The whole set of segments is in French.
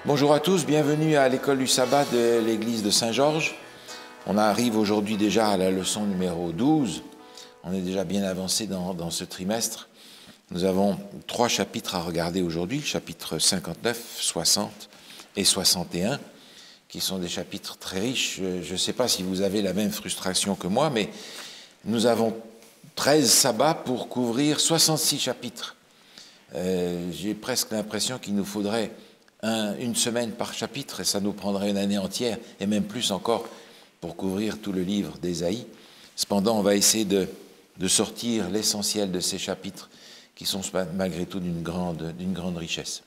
Bonjour à tous, bienvenue à l'école du sabbat de l'église de Saint-Georges. On arrive aujourd'hui déjà à la leçon numéro 12. On est déjà bien avancé dans ce trimestre. Nous avons 3 chapitres à regarder aujourd'hui, chapitres 59, 60 et 61, qui sont des chapitres très riches. Je ne sais pas si vous avez la même frustration que moi, mais nous avons 13 sabbats pour couvrir 66 chapitres. J'ai presque l'impression qu'il nous faudrait une semaine par chapitre, et ça nous prendrait une année entière, et même plus encore, pour couvrir tout le livre d'Ésaïe. Cependant, on va essayer de sortir l'essentiel de ces chapitres, qui sont malgré tout d'une grande richesse.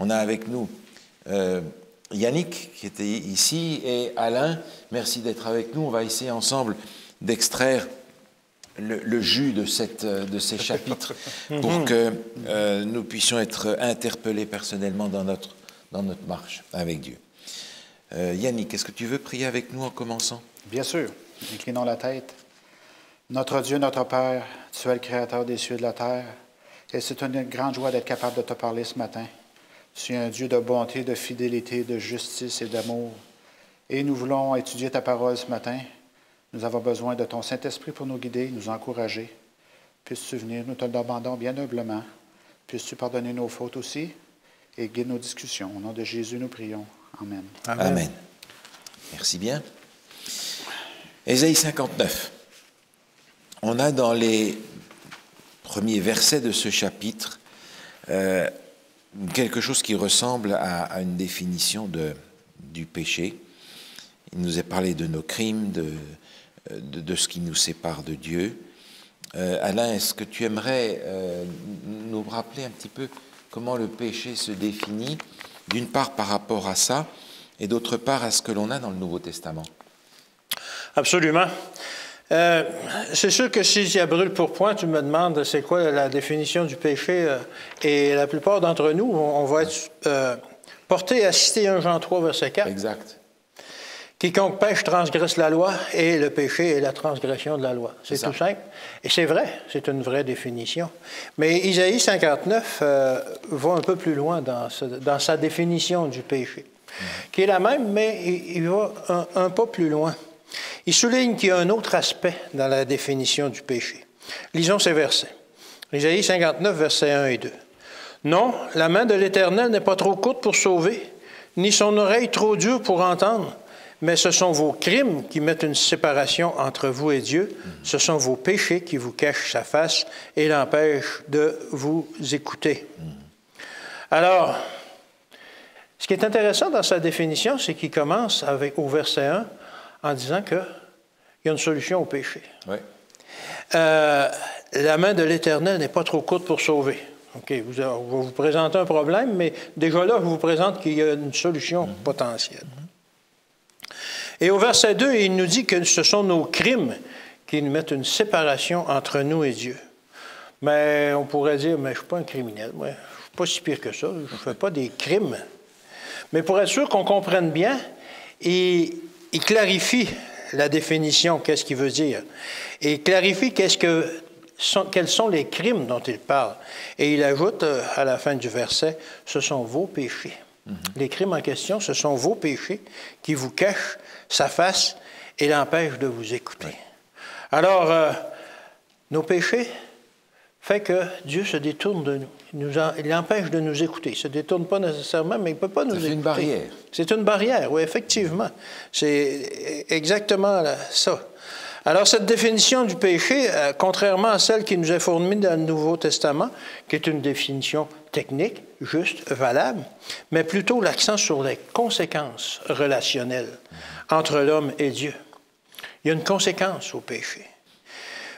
On a avec nous Yannick, qui était ici, et Alain. Merci d'être avec nous. On va essayer ensemble d'extraire le jus de ces chapitres pour que nous puissions être interpellés personnellement dans notre marche avec Dieu. Yannick, est-ce que tu veux prier avec nous en commençant? Bien sûr. Inclinons la tête. Notre Dieu, notre Père, tu es le Créateur des cieux et de la terre, et c'est une grande joie d'être capable de te parler ce matin. Tu es un Dieu de bonté, de fidélité, de justice et d'amour. Et nous voulons étudier ta parole ce matin. Nous avons besoin de ton Saint-Esprit pour nous guider, nous encourager. Puisses-tu venir, nous te le demandons bien humblement. Puisses-tu pardonner nos fautes aussi et guide nos discussions. Au nom de Jésus, nous prions. Amen. Amen. Amen. Merci bien. Ésaïe 59. On a dans les premiers versets de ce chapitre quelque chose qui ressemble à une définition du péché. Il nous est parlé de nos crimes, de ce qui nous sépare de Dieu. Alain, est-ce que tu aimerais nous rappeler un petit peu comment le péché se définit, d'une part par rapport à ça, et d'autre part à ce que l'on a dans le Nouveau Testament? Absolument. C'est sûr que si à brûle pour point, tu me demandes c'est quoi la définition du péché, et la plupart d'entre nous, on va être portés à citer 1 Jean 3, verset 4. Exact. Quiconque pêche transgresse la loi, et le péché est la transgression de la loi. C'est tout simple. Et c'est vrai, c'est une vraie définition. Mais Isaïe 59 va un peu plus loin dans sa définition du péché, qui est la même, mais il va un pas plus loin. Il souligne qu'il y a un autre aspect dans la définition du péché. Lisons ces versets. Isaïe 59, versets 1 et 2. « Non, la main de l'Éternel n'est pas trop courte pour sauver, ni son oreille trop dure pour entendre. Mais ce sont vos crimes qui mettent une séparation entre vous et Dieu. Ce sont vos péchés qui vous cachent sa face et l'empêchent de vous écouter. » Alors, ce qui est intéressant dans sa définition, c'est qu'il commence au verset 1 en disant qu'il y a une solution au péché. Oui. La main de l'Éternel n'est pas trop courte pour sauver. OK, on va vous présenter un problème, mais déjà là, je vous présente qu'il y a une solution potentielle. Et au verset 2, il nous dit que ce sont nos crimes qui nous mettent une séparation entre nous et Dieu. Mais on pourrait dire, mais je ne suis pas un criminel, moi. Je ne suis pas si pire que ça, je ne fais pas des crimes. Mais pour être sûr qu'on comprenne bien, il clarifie la définition, qu'est-ce qu'il veut dire. Et il clarifie quels sont les crimes dont il parle. Et il ajoute à la fin du verset, ce sont vos péchés. Les crimes en question, ce sont vos péchés qui vous cachent sa face et l'empêchent de vous écouter. Oui. Alors, nos péchés fait que Dieu se détourne de nous. Il empêche de nous écouter. Il ne se détourne pas nécessairement, mais il ne peut pas nous écouter. C'est une barrière. C'est une barrière, oui, effectivement. C'est exactement ça. Alors, cette définition du péché, contrairement à celle qui nous est fournie dans le Nouveau Testament, qui est une définition technique, juste, valable, mais plutôt l'accent sur les conséquences relationnelles entre l'homme et Dieu. Il y a une conséquence au péché.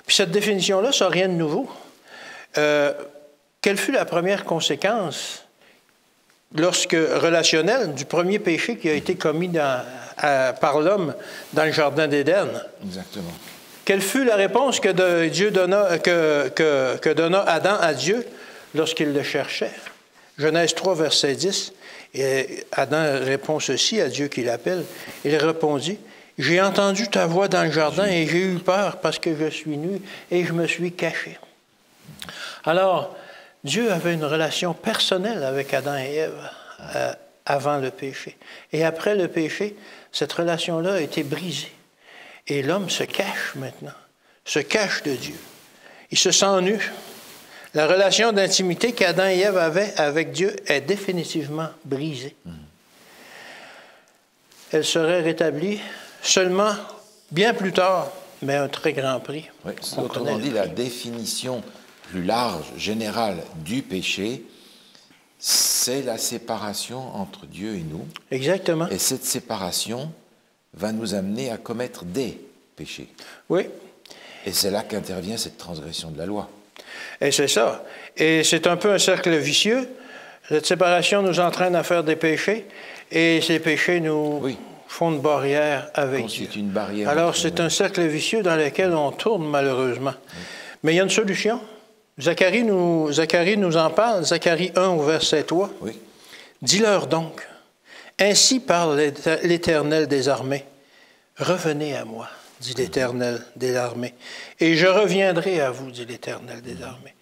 Puis cette définition-là, ça n'a rien de nouveau. Quelle fut la première conséquence relationnelle du premier péché qui a été commis par l'homme dans le Jardin d'Éden? Exactement. Quelle fut la réponse que donna Adam à Dieu lorsqu'il le cherchait? Genèse 3, verset 10. Et Adam répond ceci à Dieu qui l'appelle. Il répondit, « J'ai entendu ta voix dans le jardin et j'ai eu peur parce que je suis nu et je me suis caché. » Alors, Dieu avait une relation personnelle avec Adam et Ève avant le péché. Et après le péché, cette relation-là a été brisée. Et l'homme se cache maintenant, se cache de Dieu. Il se sent nu. La relation d'intimité qu'Adam et Ève avaient avec Dieu est définitivement brisée. Elle serait rétablie seulement bien plus tard, mais à un très grand prix. Oui, autrement dit, la définition plus large, générale du péché, c'est la séparation entre Dieu et nous. Exactement. Et cette séparation va nous amener à commettre des péchés. Oui. Et c'est là qu'intervient cette transgression de la loi. Et c'est ça. Et c'est un peu un cercle vicieux. Cette séparation nous entraîne à faire des péchés, et ces péchés nous font une barrière avec Dieu. Une barrière. Alors, c'est un cercle vicieux dans lequel on tourne, malheureusement. Mais il y a une solution. Zacharie nous en parle, Zacharie 1 au verset 3. Oui. Dis-leur donc, ainsi parle l'Éternel des armées, revenez à moi, dit l'Éternel des armées, et je reviendrai à vous, dit l'Éternel des armées.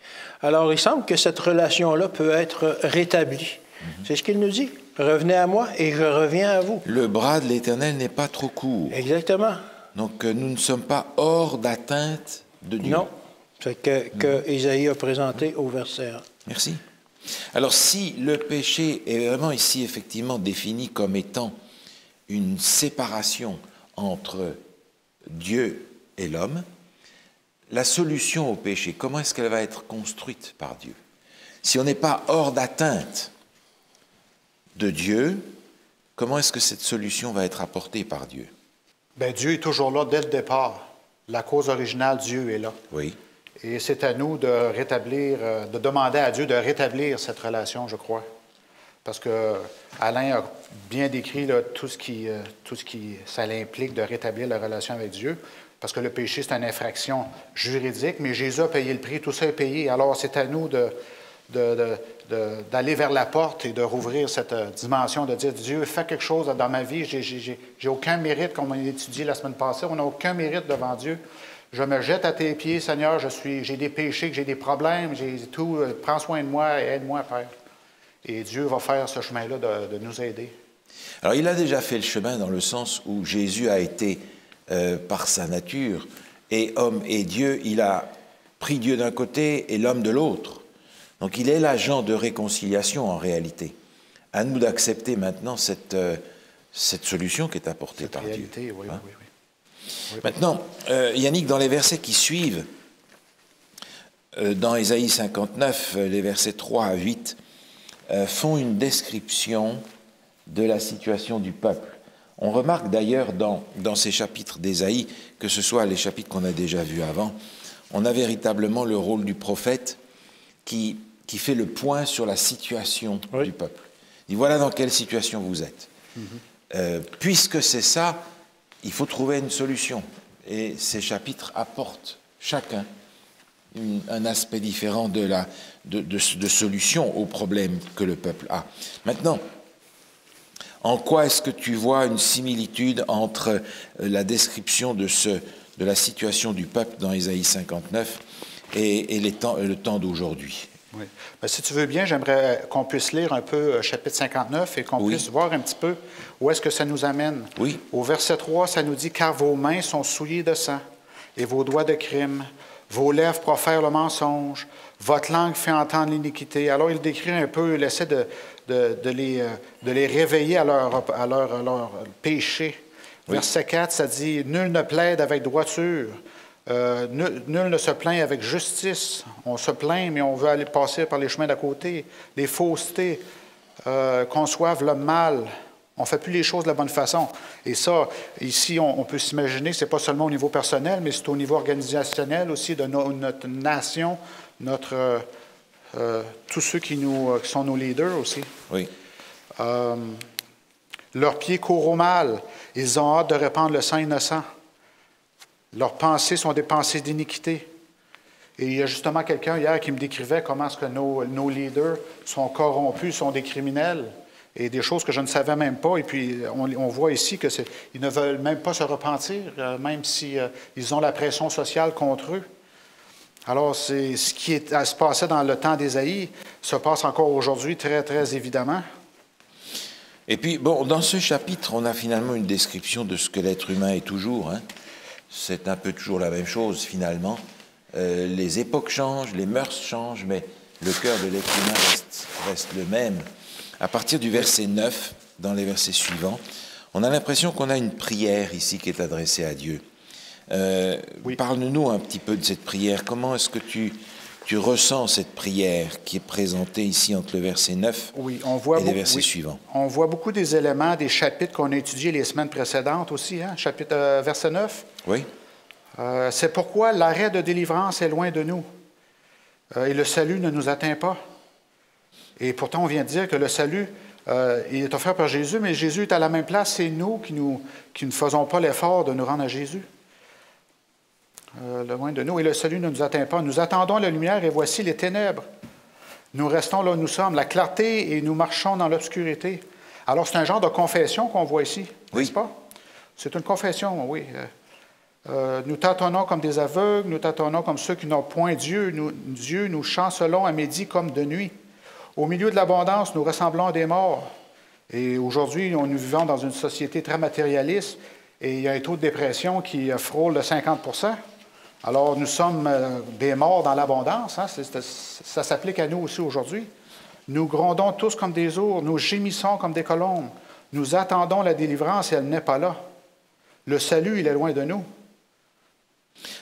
Alors, il semble que cette relation-là peut être rétablie. C'est ce qu'il nous dit. Revenez à moi et je reviens à vous. Le bras de l'Éternel n'est pas trop court. Exactement. Donc, nous ne sommes pas hors d'atteinte de Dieu. Non. C'est que Isaïe a présenté au verset 1. Merci. Alors, si le péché est vraiment ici effectivement défini comme étant une séparation entre Dieu et l'homme, la solution au péché, comment est-ce qu'elle va être construite par Dieu? Si on n'est pas hors d'atteinte de Dieu, comment est-ce que cette solution va être apportée par Dieu? Bien, Dieu est toujours là dès le départ. La cause originale, Dieu est là. Oui. Et c'est à nous de rétablir, de demander à Dieu de rétablir cette relation, je crois. Parce que Alain a bien décrit là, tout ce qui ça implique de rétablir la relation avec Dieu. Parce que le péché, c'est une infraction juridique, mais Jésus a payé le prix, tout ça est payé. Alors, c'est à nous d'aller vers la porte et de rouvrir cette dimension, de dire, Dieu, fais quelque chose dans ma vie. J'ai aucun mérite, comme on a étudié la semaine passée. On n'a aucun mérite devant Dieu. Je me jette à tes pieds, Seigneur. J'ai des péchés, j'ai des problèmes, j'ai tout. Prends soin de moi et aide-moi, Père. Et Dieu va faire ce chemin-là de nous aider. Alors, il a déjà fait le chemin dans le sens où Jésus a été, par sa nature, et homme et Dieu, il a pris Dieu d'un côté et l'homme de l'autre. Donc, il est l'agent de réconciliation en réalité. À nous d'accepter maintenant cette solution qui est apportée par réalité, Dieu. Oui, hein? oui. Maintenant, Yannick, dans les versets qui suivent, dans Ésaïe 59, les versets 3 à 8, font une description de la situation du peuple. On remarque d'ailleurs dans ces chapitres d'Ésaïe, que ce soit les chapitres qu'on a déjà vus avant, on a véritablement le rôle du prophète qui fait le point sur la situation du peuple. Il dit, voilà dans quelle situation vous êtes. Puisque c'est ça, il faut trouver une solution. Et ces chapitres apportent chacun un aspect différent de solution aux problèmes que le peuple a. Maintenant, en quoi est-ce que tu vois une similitude entre la description de la situation du peuple dans Ésaïe 59 et le temps d'aujourd'hui? Oui. Bien, si tu veux bien, j'aimerais qu'on puisse lire un peu chapitre 59 et qu'on puisse voir un petit peu où est-ce que ça nous amène. Oui. Au verset 3, ça nous dit « Car vos mains sont souillées de sang et vos doigts de crime. Vos lèvres profèrent le mensonge. Votre langue fait entendre l'iniquité. » Alors, il décrit un peu, il essaie de les réveiller à leur péché. Oui. Verset 4, ça dit « Nul ne plaide avec droiture. » Nul ne se plaint avec justice. On se plaint, mais on veut aller passer par les chemins d'à côté. Les faussetés conçoivent le mal. On ne fait plus les choses de la bonne façon. Et ça, ici, on peut s'imaginer que ce n'est pas seulement au niveau personnel, mais c'est au niveau organisationnel aussi de notre nation, tous ceux qui sont nos leaders aussi. Oui. Leurs pieds courent au mal. Ils ont hâte de répandre le sang innocent. Leurs pensées sont des pensées d'iniquité. Et il y a justement quelqu'un hier qui me décrivait comment est-ce que nos leaders sont corrompus, sont des criminels, et des choses que je ne savais même pas. Et puis, on voit ici qu'ils ne veulent même pas se repentir, même si ils ont la pression sociale contre eux. Alors, c'est ce qui se passait dans le temps d'Ésaïe se passe encore aujourd'hui très, très évidemment. Et puis, bon, dans ce chapitre, on a finalement une description de ce que l'être humain est toujours. Hein. C'est un peu toujours la même chose, finalement. Les époques changent, les mœurs changent, mais le cœur de l'être humain reste le même. À partir du verset 9, dans les versets suivants, on a l'impression qu'on a une prière ici qui est adressée à Dieu. Oui. Parle-nous un petit peu de cette prière. Comment est-ce que tu ressens cette prière qui est présentée ici entre le verset 9 et les versets suivants? On voit beaucoup des éléments des chapitres qu'on a étudiés les semaines précédentes aussi, hein? Verset 9. Oui. C'est pourquoi l'arrêt de délivrance est loin de nous et le salut ne nous atteint pas. Et pourtant, on vient de dire que le salut, il est offert par Jésus, mais Jésus est à la même place, c'est nous qui ne faisons pas l'effort de nous rendre à Jésus. Loin de nous, et le salut ne nous atteint pas. Nous attendons la lumière, et voici les ténèbres. Nous restons là où nous sommes, la clarté, et nous marchons dans l'obscurité. Alors, c'est un genre de confession qu'on voit ici, n'est-ce pas? C'est une confession, oui. Nous tâtonnons comme des aveugles, nous tâtonnons comme ceux qui n'ont point Dieu. Dieu, nous chancelons à midi comme de nuit. Au milieu de l'abondance, nous ressemblons à des morts. Et aujourd'hui, nous vivons dans une société très matérialiste, et il y a un taux de dépression qui frôle le 50 %. Alors, nous sommes des morts dans l'abondance. Hein? Ça s'applique à nous aussi aujourd'hui. Nous grondons tous comme des ours, nous gémissons comme des colombes. Nous attendons la délivrance et elle n'est pas là. Le salut, il est loin de nous.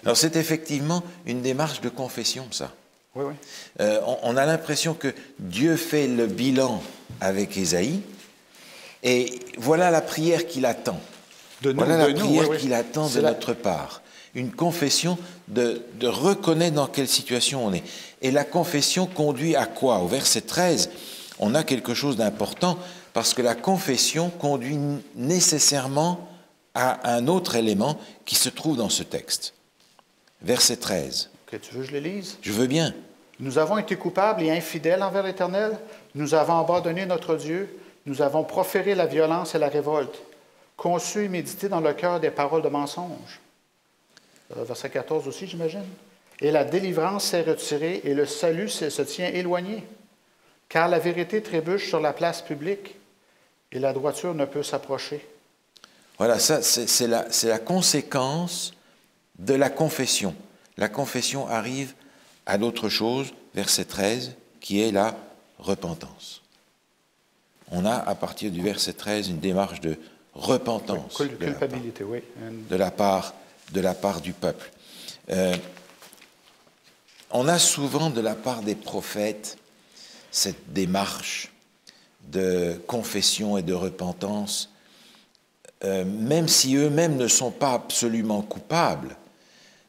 Alors, c'est effectivement une démarche de confession, ça. Oui, oui. On a l'impression que Dieu fait le bilan avec Ésaïe, et voilà la prière qu'il attend. Voilà la prière qu'il attend de notre part. Une confession de reconnaître dans quelle situation on est. Et la confession conduit à quoi? Au verset 13, on a quelque chose d'important, parce que la confession conduit nécessairement à un autre élément qui se trouve dans ce texte. Verset 13. Okay, tu veux que je le lise? Je veux bien. Nous avons été coupables et infidèles envers l'Éternel. Nous avons abandonné notre Dieu. Nous avons proféré la violence et la révolte. Conçu et médité dans le cœur des paroles de mensonge. Verset 14 aussi, j'imagine. Et la délivrance s'est retirée et le salut se tient éloigné. Car la vérité trébuche sur la place publique et la droiture ne peut s'approcher. Voilà, ça, c'est la conséquence de la confession. La confession arrive à l'autre chose, verset 13, qui est la repentance. On a, à partir du verset 13, une démarche de repentance. Oui, culpabilité, oui. De la part du peuple. On a souvent, de la part des prophètes, cette démarche de confession et de repentance, même si eux-mêmes ne sont pas absolument coupables.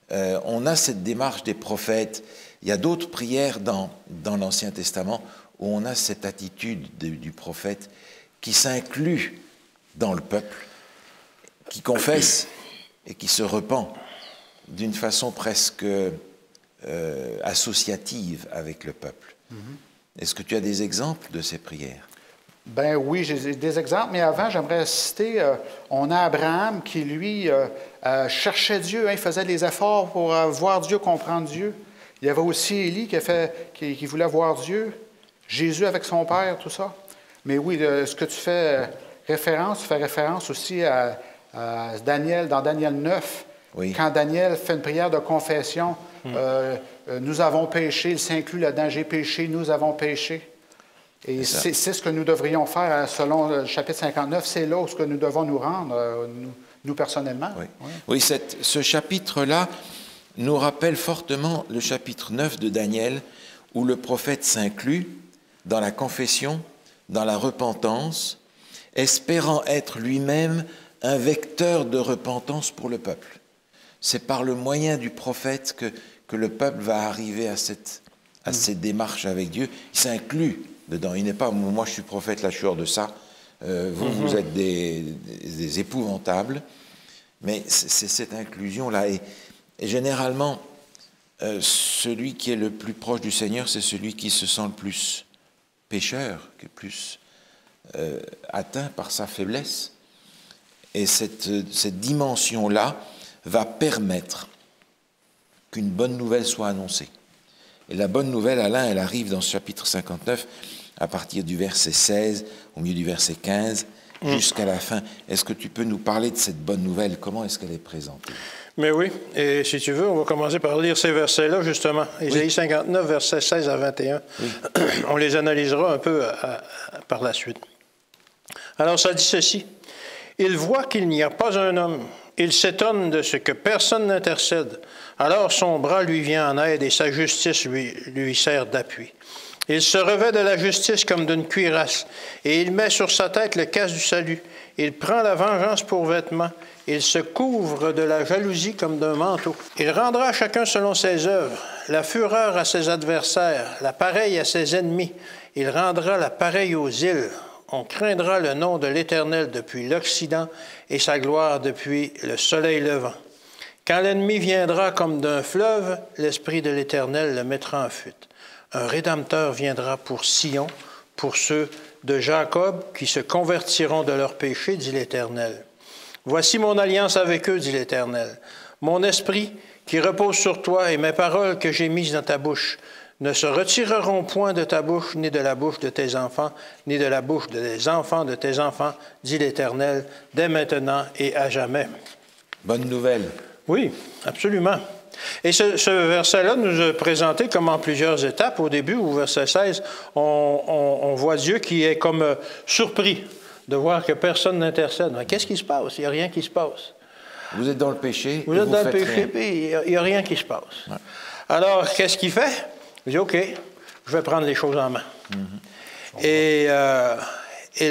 On a cette démarche des prophètes. Il y a d'autres prières dans l'Ancien Testament où on a cette attitude du prophète qui s'inclut dans le peuple, qui confesse et qui se repent d'une façon presque associative avec le peuple. Est-ce que tu as des exemples de ces prières? Ben oui, j'ai des exemples, mais avant, j'aimerais citer, on a Abraham qui, lui, cherchait Dieu, hein, il faisait des efforts pour voir Dieu, comprendre Dieu. Il y avait aussi Élie qui voulait voir Dieu, Jésus avec son Père, tout ça. Mais oui, ce que tu fais référence aussi à Daniel, dans Daniel 9, oui. Quand Daniel fait une prière de confession, nous avons péché, il s'inclut là-dedans, j'ai péché, nous avons péché. Et c'est ce que nous devrions faire selon le chapitre 59, c'est là où nous devons nous rendre, nous personnellement. Oui, oui. Ce chapitre-là nous rappelle fortement le chapitre 9 de Daniel, où le prophète s'inclut dans la confession, dans la repentance, espérant être lui-même un vecteur de repentance pour le peuple. C'est par le moyen du prophète que le peuple va arriver à cette démarche avec Dieu. Il s'inclut dedans. Il n'est pas « moi je suis prophète, là je suis hors de ça, vous êtes des épouvantables ». Mais c'est cette inclusion-là. Et généralement, celui qui est le plus proche du Seigneur, c'est celui qui se sent le plus pécheur, qui est plus atteint par sa faiblesse. Et cette dimension-là va permettre qu'une bonne nouvelle soit annoncée. Et la bonne nouvelle, Alain, elle arrive dans ce chapitre 59 à partir du verset 16, au milieu du verset 15, jusqu'à la fin. Est-ce que tu peux nous parler de cette bonne nouvelle? Comment est-ce qu'elle est présentée? Mais oui, et si tu veux, on va commencer par lire ces versets-là, justement. Ésaïe 59, versets 16 à 21. Oui. On les analysera un peu par la suite. Alors, ça dit ceci. « Il voit qu'il n'y a pas un homme. Il s'étonne de ce que personne n'intercède. Alors son bras lui vient en aide et sa justice lui sert d'appui. Il se revêt de la justice comme d'une cuirasse, et il met sur sa tête le casque du salut. Il prend la vengeance pour vêtement. Il se couvre de la jalousie comme d'un manteau. Il rendra chacun selon ses œuvres, la fureur à ses adversaires, la pareille à ses ennemis. Il rendra la pareille aux îles. On craindra le nom de l'Éternel depuis l'Occident et sa gloire depuis le soleil levant. Quand l'ennemi viendra comme d'un fleuve, l'Esprit de l'Éternel le mettra en fuite. Un Rédempteur viendra pour Sion, pour ceux de Jacob qui se convertiront de leurs péchés, dit l'Éternel. Voici mon alliance avec eux, dit l'Éternel. Mon esprit qui repose sur toi et mes paroles que j'ai mises dans ta bouche ne se retireront point de ta bouche, ni de la bouche de tes enfants, ni de la bouche des enfants de tes enfants, dit l'Éternel, dès maintenant et à jamais. » Bonne nouvelle. Oui, absolument. Et ce verset-là nous est présenté comme en plusieurs étapes. Au début, au verset 16, on voit Dieu qui est comme surpris de voir que personne n'intercède. Qu'est-ce qui se passe? Il n'y a rien qui se passe. Vous êtes dans le péché. Vous êtes dans le péché, puis il n'y a rien qui se passe. Ouais. Alors, qu'est-ce qu'il fait? Il dit, OK, je vais prendre les choses en main. Et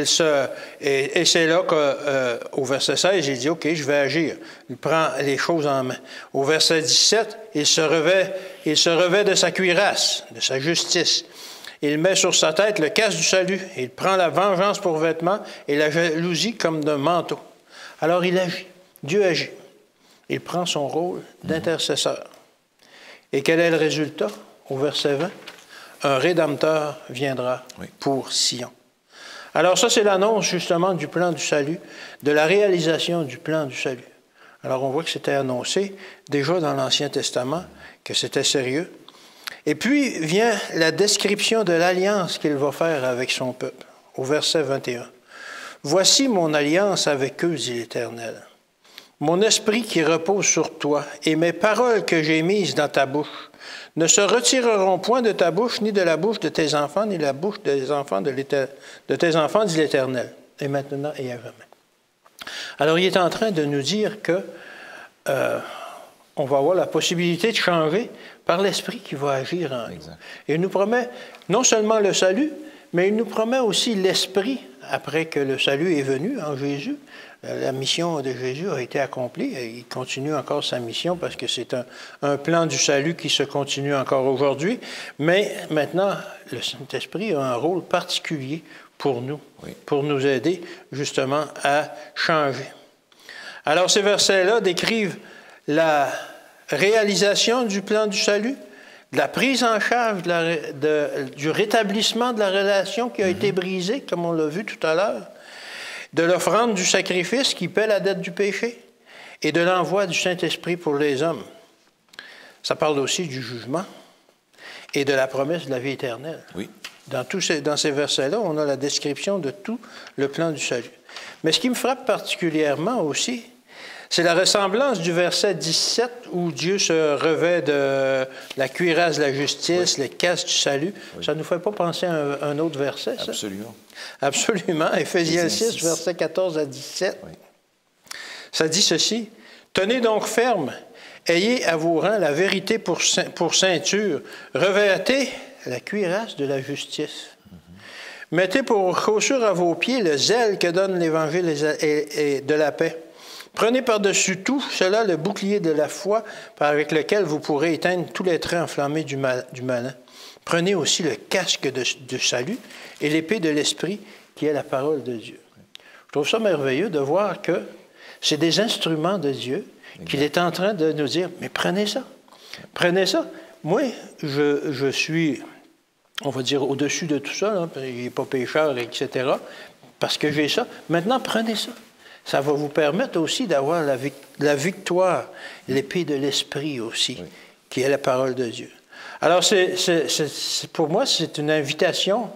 c'est là qu'au verset 16, il dit, OK, je vais agir. Il prend les choses en main. Au verset 17, il se revêt de sa cuirasse, de sa justice. Il met sur sa tête le casque du salut. Il prend la vengeance pour vêtement et la jalousie comme d'un manteau. Alors il agit. Dieu agit. Il prend son rôle d'intercesseur. Et quel est le résultat? Au verset 20, un Rédempteur viendra pour Sion. Alors ça, c'est l'annonce justement du plan du salut, de la réalisation du plan du salut. Alors on voit que c'était annoncé déjà dans l'Ancien Testament, que c'était sérieux. Et puis vient la description de l'alliance qu'il va faire avec son peuple, au verset 21. « Voici mon alliance avec eux, dit l'Éternel. Mon esprit qui repose sur toi et mes paroles que j'ai mises dans ta bouche ne se retireront point de ta bouche, ni de la bouche de tes enfants, ni de la bouche des enfants de tes enfants, dit l'Éternel, et maintenant et à jamais. » Alors, il est en train de nous dire que on va avoir la possibilité de changer par l'Esprit qui va agir en nous. Et il nous promet non seulement le salut, mais il nous promet aussi l'Esprit après que le salut est venu en Jésus. La mission de Jésus a été accomplie et il continue encore sa mission parce que c'est un plan du salut qui se continue encore aujourd'hui. Mais maintenant, le Saint-Esprit a un rôle particulier pour nous, pour nous aider justement à changer. Alors ces versets-là décrivent la réalisation du plan du salut, de la prise en charge du rétablissement de la relation qui a été brisée, comme on l'a vu tout à l'heure, de l'offrande du sacrifice qui paie la dette du péché et de l'envoi du Saint-Esprit pour les hommes. Ça parle aussi du jugement et de la promesse de la vie éternelle. Oui. Dans ces versets-là, on a la description de tout le plan du salut. Mais ce qui me frappe particulièrement aussi, c'est la ressemblance du verset 17 où Dieu se revêt de la cuirasse de la justice, le casque du salut. Ça ne nous fait pas penser à un autre verset, ça? Absolument. Absolument. Éphésiens 6, versets 14 à 17. Ça dit ceci. « Tenez donc ferme, ayez à vos rangs la vérité pour ceinture, revêtez la cuirasse de la justice. Mettez pour chaussure à vos pieds le zèle que donne l'Évangile et de la paix. Prenez par-dessus tout cela le bouclier de la foi avec lequel vous pourrez éteindre tous les traits enflammés du malin. Prenez aussi le casque de salut et l'épée de l'Esprit qui est la parole de Dieu. » Je trouve ça merveilleux de voir que c'est des instruments de Dieu qu'il est en train de nous dire, mais prenez ça. Prenez ça. Moi, je suis, on va dire, au-dessus de tout ça, là, il n'est pas pécheur, etc., parce que j'ai ça. Maintenant, prenez ça. Ça va vous permettre aussi d'avoir la victoire, l'épée de l'Esprit aussi, qui est la parole de Dieu. Alors, pour moi, c'est une invitation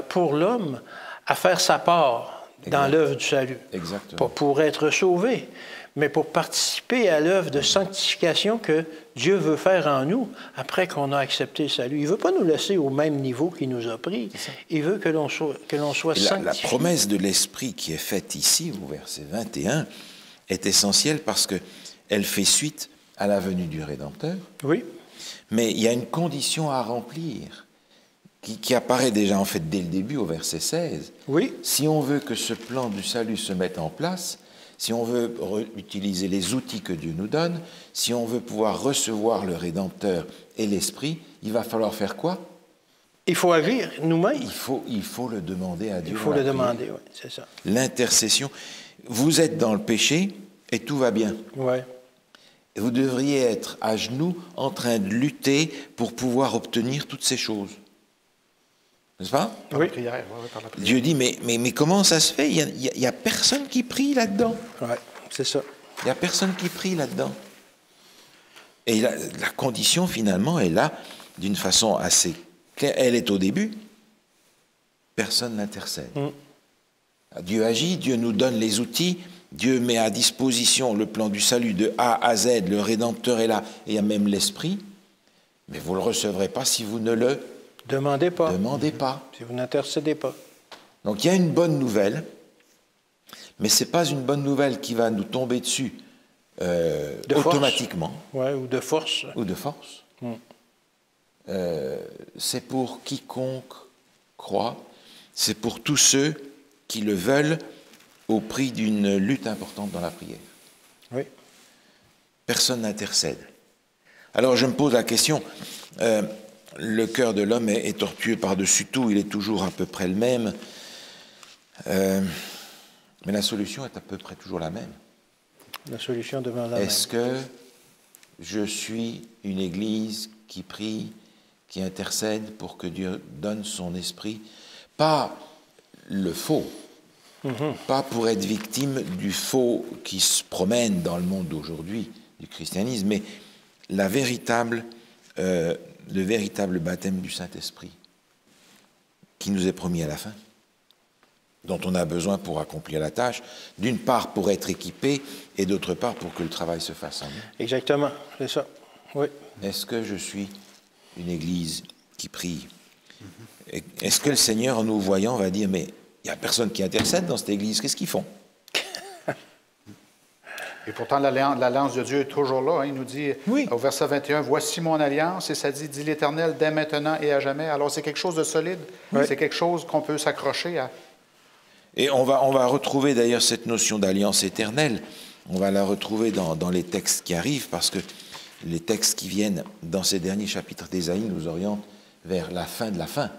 pour l'homme à faire sa part dans l'œuvre du salut. Exactement. Pas pour être sauvé, mais pour participer à l'œuvre de sanctification que Dieu veut faire en nous après qu'on a accepté le salut. Il ne veut pas nous laisser au même niveau qu'il nous a pris. Il veut que l'on soit sanctifié. La promesse de l'Esprit qui est faite ici, au verset 21, est essentielle parce qu'elle fait suite à la venue du Rédempteur. Oui. Mais il y a une condition à remplir qui apparaît déjà en fait dès le début au verset 16. Oui. Si on veut que ce plan du salut se mette en place, si on veut utiliser les outils que Dieu nous donne, si on veut pouvoir recevoir le Rédempteur et l'Esprit, il va falloir faire quoi? Il faut agir nous-mêmes. Il faut le demander à Dieu. Il faut le demander, oui, c'est ça. L'intercession. Vous êtes dans le péché et tout va bien. Oui. Vous devriez être à genoux en train de lutter pour pouvoir obtenir toutes ces choses. N'est-ce pas? Par la prière, oui, par la prière. Dieu dit, mais comment ça se fait? Il n'y a personne qui prie là-dedans. Oui, c'est ça. Il n'y a personne qui prie là-dedans. Et la condition, finalement, est là d'une façon assez claire. Elle est au début. Personne n'intercède. Dieu agit, Dieu nous donne les outils, Dieu met à disposition le plan du salut de A à Z, le Rédempteur est là, et il y a même l'Esprit. Mais vous ne le recevrez pas si vous ne le demandez pas. Si vous n'intercédez pas. Donc il y a une bonne nouvelle, mais ce n'est pas une bonne nouvelle qui va nous tomber dessus automatiquement. Oui, ou de force. Ou de force. C'est pour quiconque croit, c'est pour tous ceux qui le veulent au prix d'une lutte importante dans la prière. Oui. Personne n'intercède. Alors je me pose la question, le cœur de l'homme est tortueux par-dessus tout, il est toujours à peu près le même, mais la solution est à peu près toujours la même. La solution demeure la même. Est-ce que je suis une église qui prie, qui intercède pour que Dieu donne son esprit? Pas le faux, pas pour être victime du faux qui se promène dans le monde d'aujourd'hui, du christianisme, mais le véritable baptême du Saint-Esprit qui nous est promis à la fin, dont on a besoin pour accomplir la tâche, d'une part pour être équipé et d'autre part pour que le travail se fasse en nous. Exactement, c'est ça. Oui. Est-ce que je suis une église qui prie? Est-ce que le Seigneur, en nous voyant, va dire, mais il n'y a personne qui intercède dans cette église, qu'est-ce qu'ils font? Et pourtant, l'alliance de Dieu est toujours là. Il nous dit, oui, au verset 21, « Voici mon alliance », et ça dit l'Éternel, dès maintenant et à jamais. Alors, c'est quelque chose de solide. Oui. C'est quelque chose qu'on peut s'accrocher à. Et on va retrouver d'ailleurs cette notion d'alliance éternelle. On va la retrouver dans les textes qui arrivent, parce que les textes qui viennent dans ces derniers chapitres d'Ésaïe nous orientent vers la fin de la fin.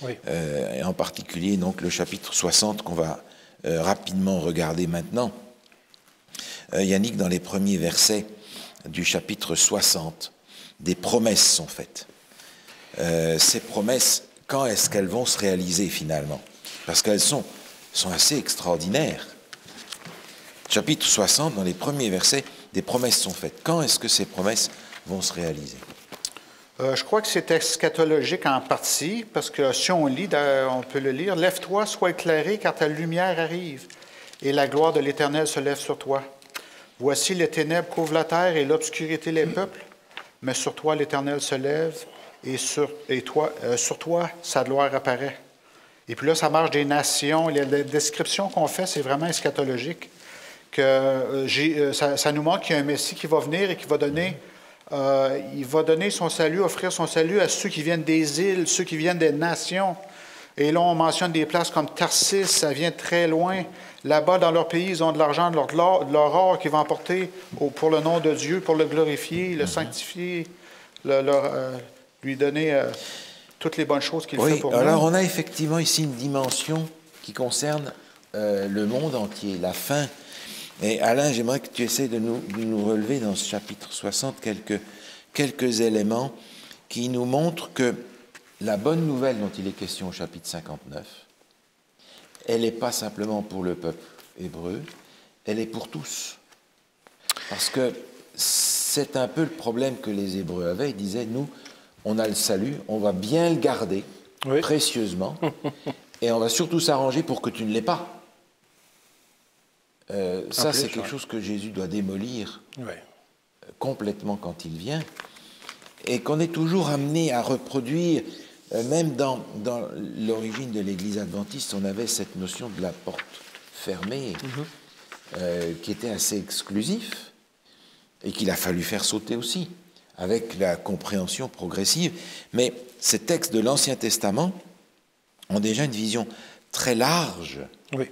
Oui. Et en particulier, donc, le chapitre 60 qu'on va rapidement regarder maintenant. Yannick, dans les premiers versets du chapitre 60, des promesses sont faites. Ces promesses, quand est-ce qu'elles vont se réaliser finalement? Parce qu'elles sont assez extraordinaires. Chapitre 60, dans les premiers versets, des promesses sont faites. Quand est-ce que ces promesses vont se réaliser? Je crois que c'est eschatologique en partie, parce que si on lit, on peut le lire. « Lève-toi, sois éclairé, car ta lumière arrive, et la gloire de l'Éternel se lève sur toi. Voici les ténèbres couvrent la terre et l'obscurité les peuples, mais sur toi l'Éternel se lève, et sur toi sa gloire apparaît. » Et puis là, ça marche des nations. La description qu'on fait, c'est vraiment eschatologique. Ça nous montre qu'il y a un Messie qui va venir et qui va donner... il va donner son salut, offrir son salut à ceux qui viennent des îles, ceux qui viennent des nations. Et là, on mentionne des places comme Tarsis, ça vient très loin. Là-bas, dans leur pays, ils ont de l'argent, de leur or qu'ils vont emporter pour le nom de Dieu, pour le glorifier, le sanctifier, lui donner toutes les bonnes choses qu'il fait pour nous. Alors, on a effectivement ici une dimension qui concerne le monde entier, la fin. Et Alain, j'aimerais que tu essaies de nous relever dans ce chapitre 60 quelques éléments qui nous montrent que la bonne nouvelle dont il est question au chapitre 59, elle n'est pas simplement pour le peuple hébreu, elle est pour tous. Parce que c'est un peu le problème que les Hébreux avaient. Ils disaient, nous, on a le salut, on va bien le garder, Oui. précieusement, et on va surtout s'arranger pour que tu ne l'aies pas. Ça, c'est quelque chose que Jésus doit démolir complètement quand il vient, et qu'on est toujours amené à reproduire. Même dans l'origine de l'Église adventiste, on avait cette notion de la porte fermée, qui était assez exclusif, et qu'il a fallu faire sauter aussi, avec la compréhension progressive. Mais ces textes de l'Ancien Testament ont déjà une vision très large. Oui.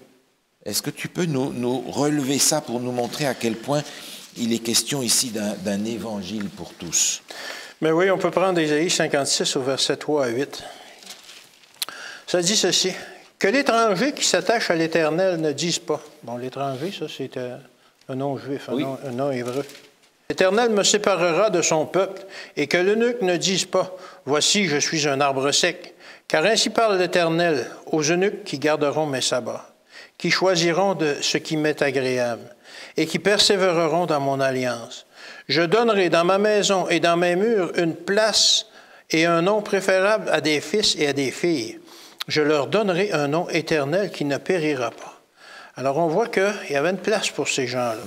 Est-ce que tu peux nous relever ça pour nous montrer à quel point il est question ici d'un évangile pour tous? Mais oui, on peut prendre Ésaïe 56 au verset 3 à 8. Ça dit ceci: « Que l'étranger qui s'attache à l'Éternel ne dise pas. » Bon, l'étranger, ça, c'est un nom juif, un nom hébreu. « L'Éternel me séparera de son peuple, et que l'eunuque ne dise pas, voici, je suis un arbre sec. Car ainsi parle l'Éternel aux eunuques qui garderont mes sabbats, qui choisiront de ce qui m'est agréable, et qui persévéreront dans mon alliance. Je donnerai dans ma maison et dans mes murs une place et un nom préférable à des fils et à des filles. Je leur donnerai un nom éternel qui ne périra pas. » Alors on voit qu'il y avait une place pour ces gens-là.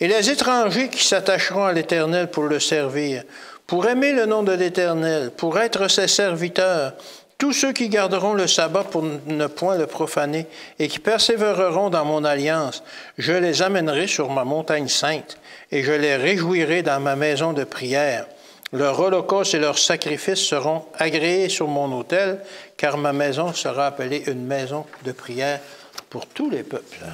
Et les étrangers qui s'attacheront à l'Éternel pour le servir, pour aimer le nom de l'Éternel, pour être ses serviteurs, tous ceux qui garderont le sabbat pour ne point le profaner et qui persévéreront dans mon alliance, je les amènerai sur ma montagne sainte et je les réjouirai dans ma maison de prière. Leur holocauste et leurs sacrifices seront agréés sur mon autel, car ma maison sera appelée une maison de prière pour tous les peuples.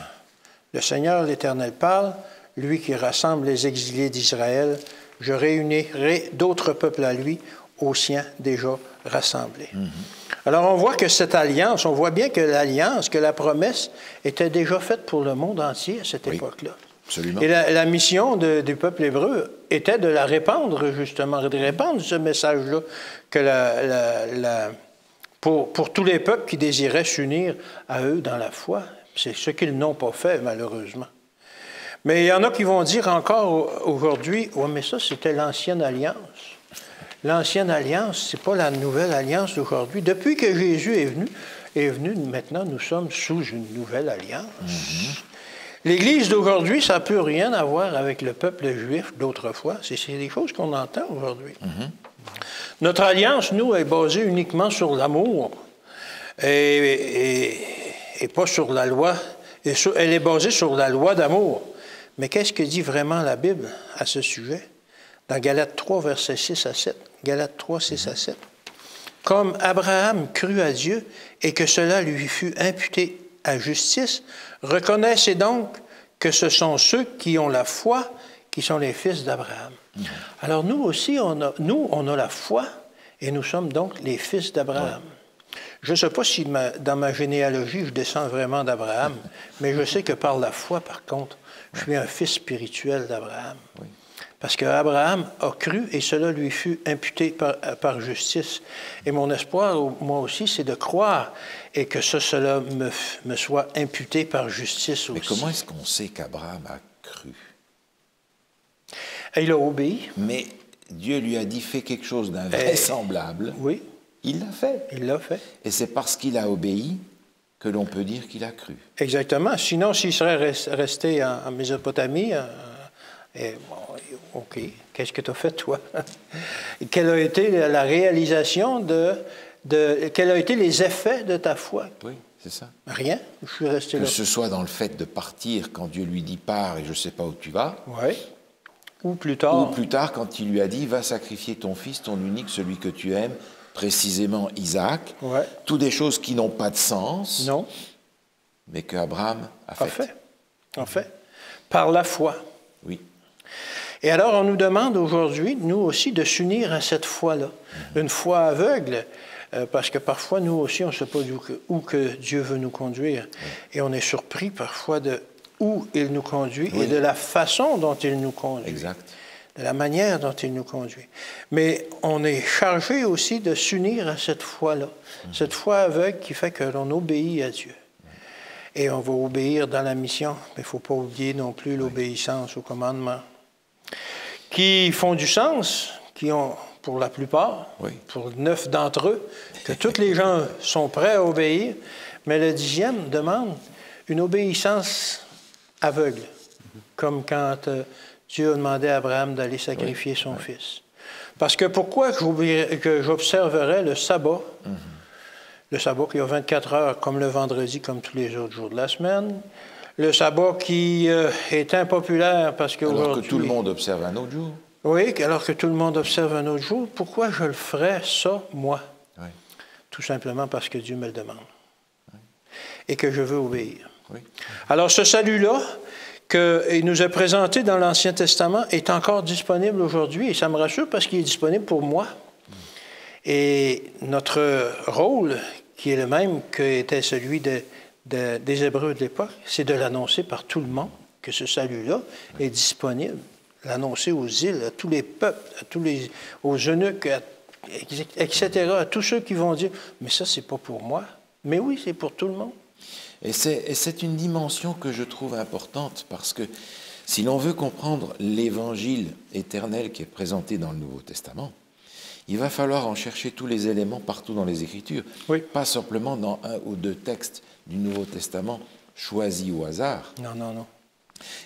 Le Seigneur l'Éternel parle, lui qui rassemble les exilés d'Israël. Je réunirai d'autres peuples à lui, aux siens déjà rassemblés. Alors on voit que cette alliance, on voit bien que l'alliance, que la promesse était déjà faite pour le monde entier à cette époque-là. Absolument. Et la mission du peuple hébreu était de la répandre, justement, de répandre ce message-là, que pour tous les peuples qui désiraient s'unir à eux dans la foi. C'est ce qu'ils n'ont pas fait, malheureusement. Mais il y en a qui vont dire encore aujourd'hui, « Oui, mais ça, c'était l'ancienne alliance. » L'ancienne alliance, ce n'est pas la nouvelle alliance d'aujourd'hui. Depuis que Jésus est venu, maintenant, nous sommes sous une nouvelle alliance. L'Église d'aujourd'hui, ça n'a plus rien à voir avec le peuple juif d'autrefois. C'est des choses qu'on entend aujourd'hui. Notre alliance, nous, est basée uniquement sur l'amour et pas sur la loi. Elle est basée sur la loi d'amour. Mais qu'est-ce que dit vraiment la Bible à ce sujet? Dans Galates 3, versets 6 à 7. Galates 3, 6 à 7. « Comme Abraham crut à Dieu et que cela lui fut imputé à justice, reconnaissez donc que ce sont ceux qui ont la foi qui sont les fils d'Abraham. » Alors nous aussi, on a la foi et nous sommes donc les fils d'Abraham. Je ne sais pas si dans ma généalogie, je descends vraiment d'Abraham, mais je sais que par la foi, par contre, je suis un fils spirituel d'Abraham. Parce qu'Abraham a cru et cela lui fut imputé par justice. Et mon espoir, moi aussi, c'est de croire et que cela me soit imputé par justice aussi. Mais comment est-ce qu'on sait qu'Abraham a cru? Il a obéi. Mais Dieu lui a dit, fais quelque chose d'invraisemblable. Oui. Il l'a fait. Il l'a fait. Et c'est parce qu'il a obéi que l'on peut dire qu'il a cru. Exactement. Sinon, s'il serait resté en Mésopotamie, OK, qu'est-ce que tu as fait, toi? Quelle a été la réalisation quels ont été les effets de ta foi? Oui, c'est ça. Rien. Je suis resté là. Que ce soit dans le fait de partir quand Dieu lui dit pars et je ne sais pas où tu vas. Oui. Ou plus tard. Ou plus tard quand il lui a dit va sacrifier ton fils, ton unique, celui que tu aimes, précisément Isaac. Ouais. Toutes des choses qui n'ont pas de sens. Non. Mais qu'Abraham a fait. En fait. Par la foi. Oui. Et alors, on nous demande aujourd'hui, nous aussi, de s'unir à cette foi-là. Une foi aveugle, parce que parfois, nous aussi, on ne sait pas où que Dieu veut nous conduire. Et on est surpris parfois de où il nous conduit et de la façon dont il nous conduit. Exact. De la manière dont il nous conduit. Mais on est chargé aussi de s'unir à cette foi-là. Cette foi aveugle qui fait que l'on obéit à Dieu. Et on va obéir dans la mission, mais il ne faut pas oublier non plus l'obéissance au commandement. Qui font du sens, qui ont pour la plupart, Oui. pour 9 d'entre eux, que tous les gens sont prêts à obéir, mais le 10e demande une obéissance aveugle, comme quand Dieu a demandé à Abraham d'aller sacrifier son fils. Parce que pourquoi que j'observerais le sabbat, le sabbat qui a 24 heures comme le vendredi, comme tous les autres jours de la semaine, le sabbat qui est impopulaire parce qu'aujourd'hui... Alors que tout le monde observe un autre jour. Oui, alors que tout le monde observe un autre jour, pourquoi je le ferais, ça, moi? Oui. Tout simplement parce que Dieu me le demande. Oui. Et que je veux obéir. Oui. Alors, ce salut-là, qu'il nous a présenté dans l'Ancien Testament, est encore disponible aujourd'hui. Et ça me rassure parce qu'il est disponible pour moi. Et notre rôle, qui est le même qu'était celui des Hébreux de l'époque, c'est de l'annoncer par tout le monde, que ce salut-là est disponible. L'annoncer aux îles, à tous les peuples, aux eunuques, etc., à tous ceux qui vont dire « Mais ça, c'est pas pour moi. » Mais oui, c'est pour tout le monde. Et c'est une dimension que je trouve importante parce que si l'on veut comprendre l'évangile éternel qui est présenté dans le Nouveau Testament, il va falloir en chercher tous les éléments partout dans les Écritures, pas simplement dans un ou deux textes du Nouveau Testament choisis au hasard. Non, non, non.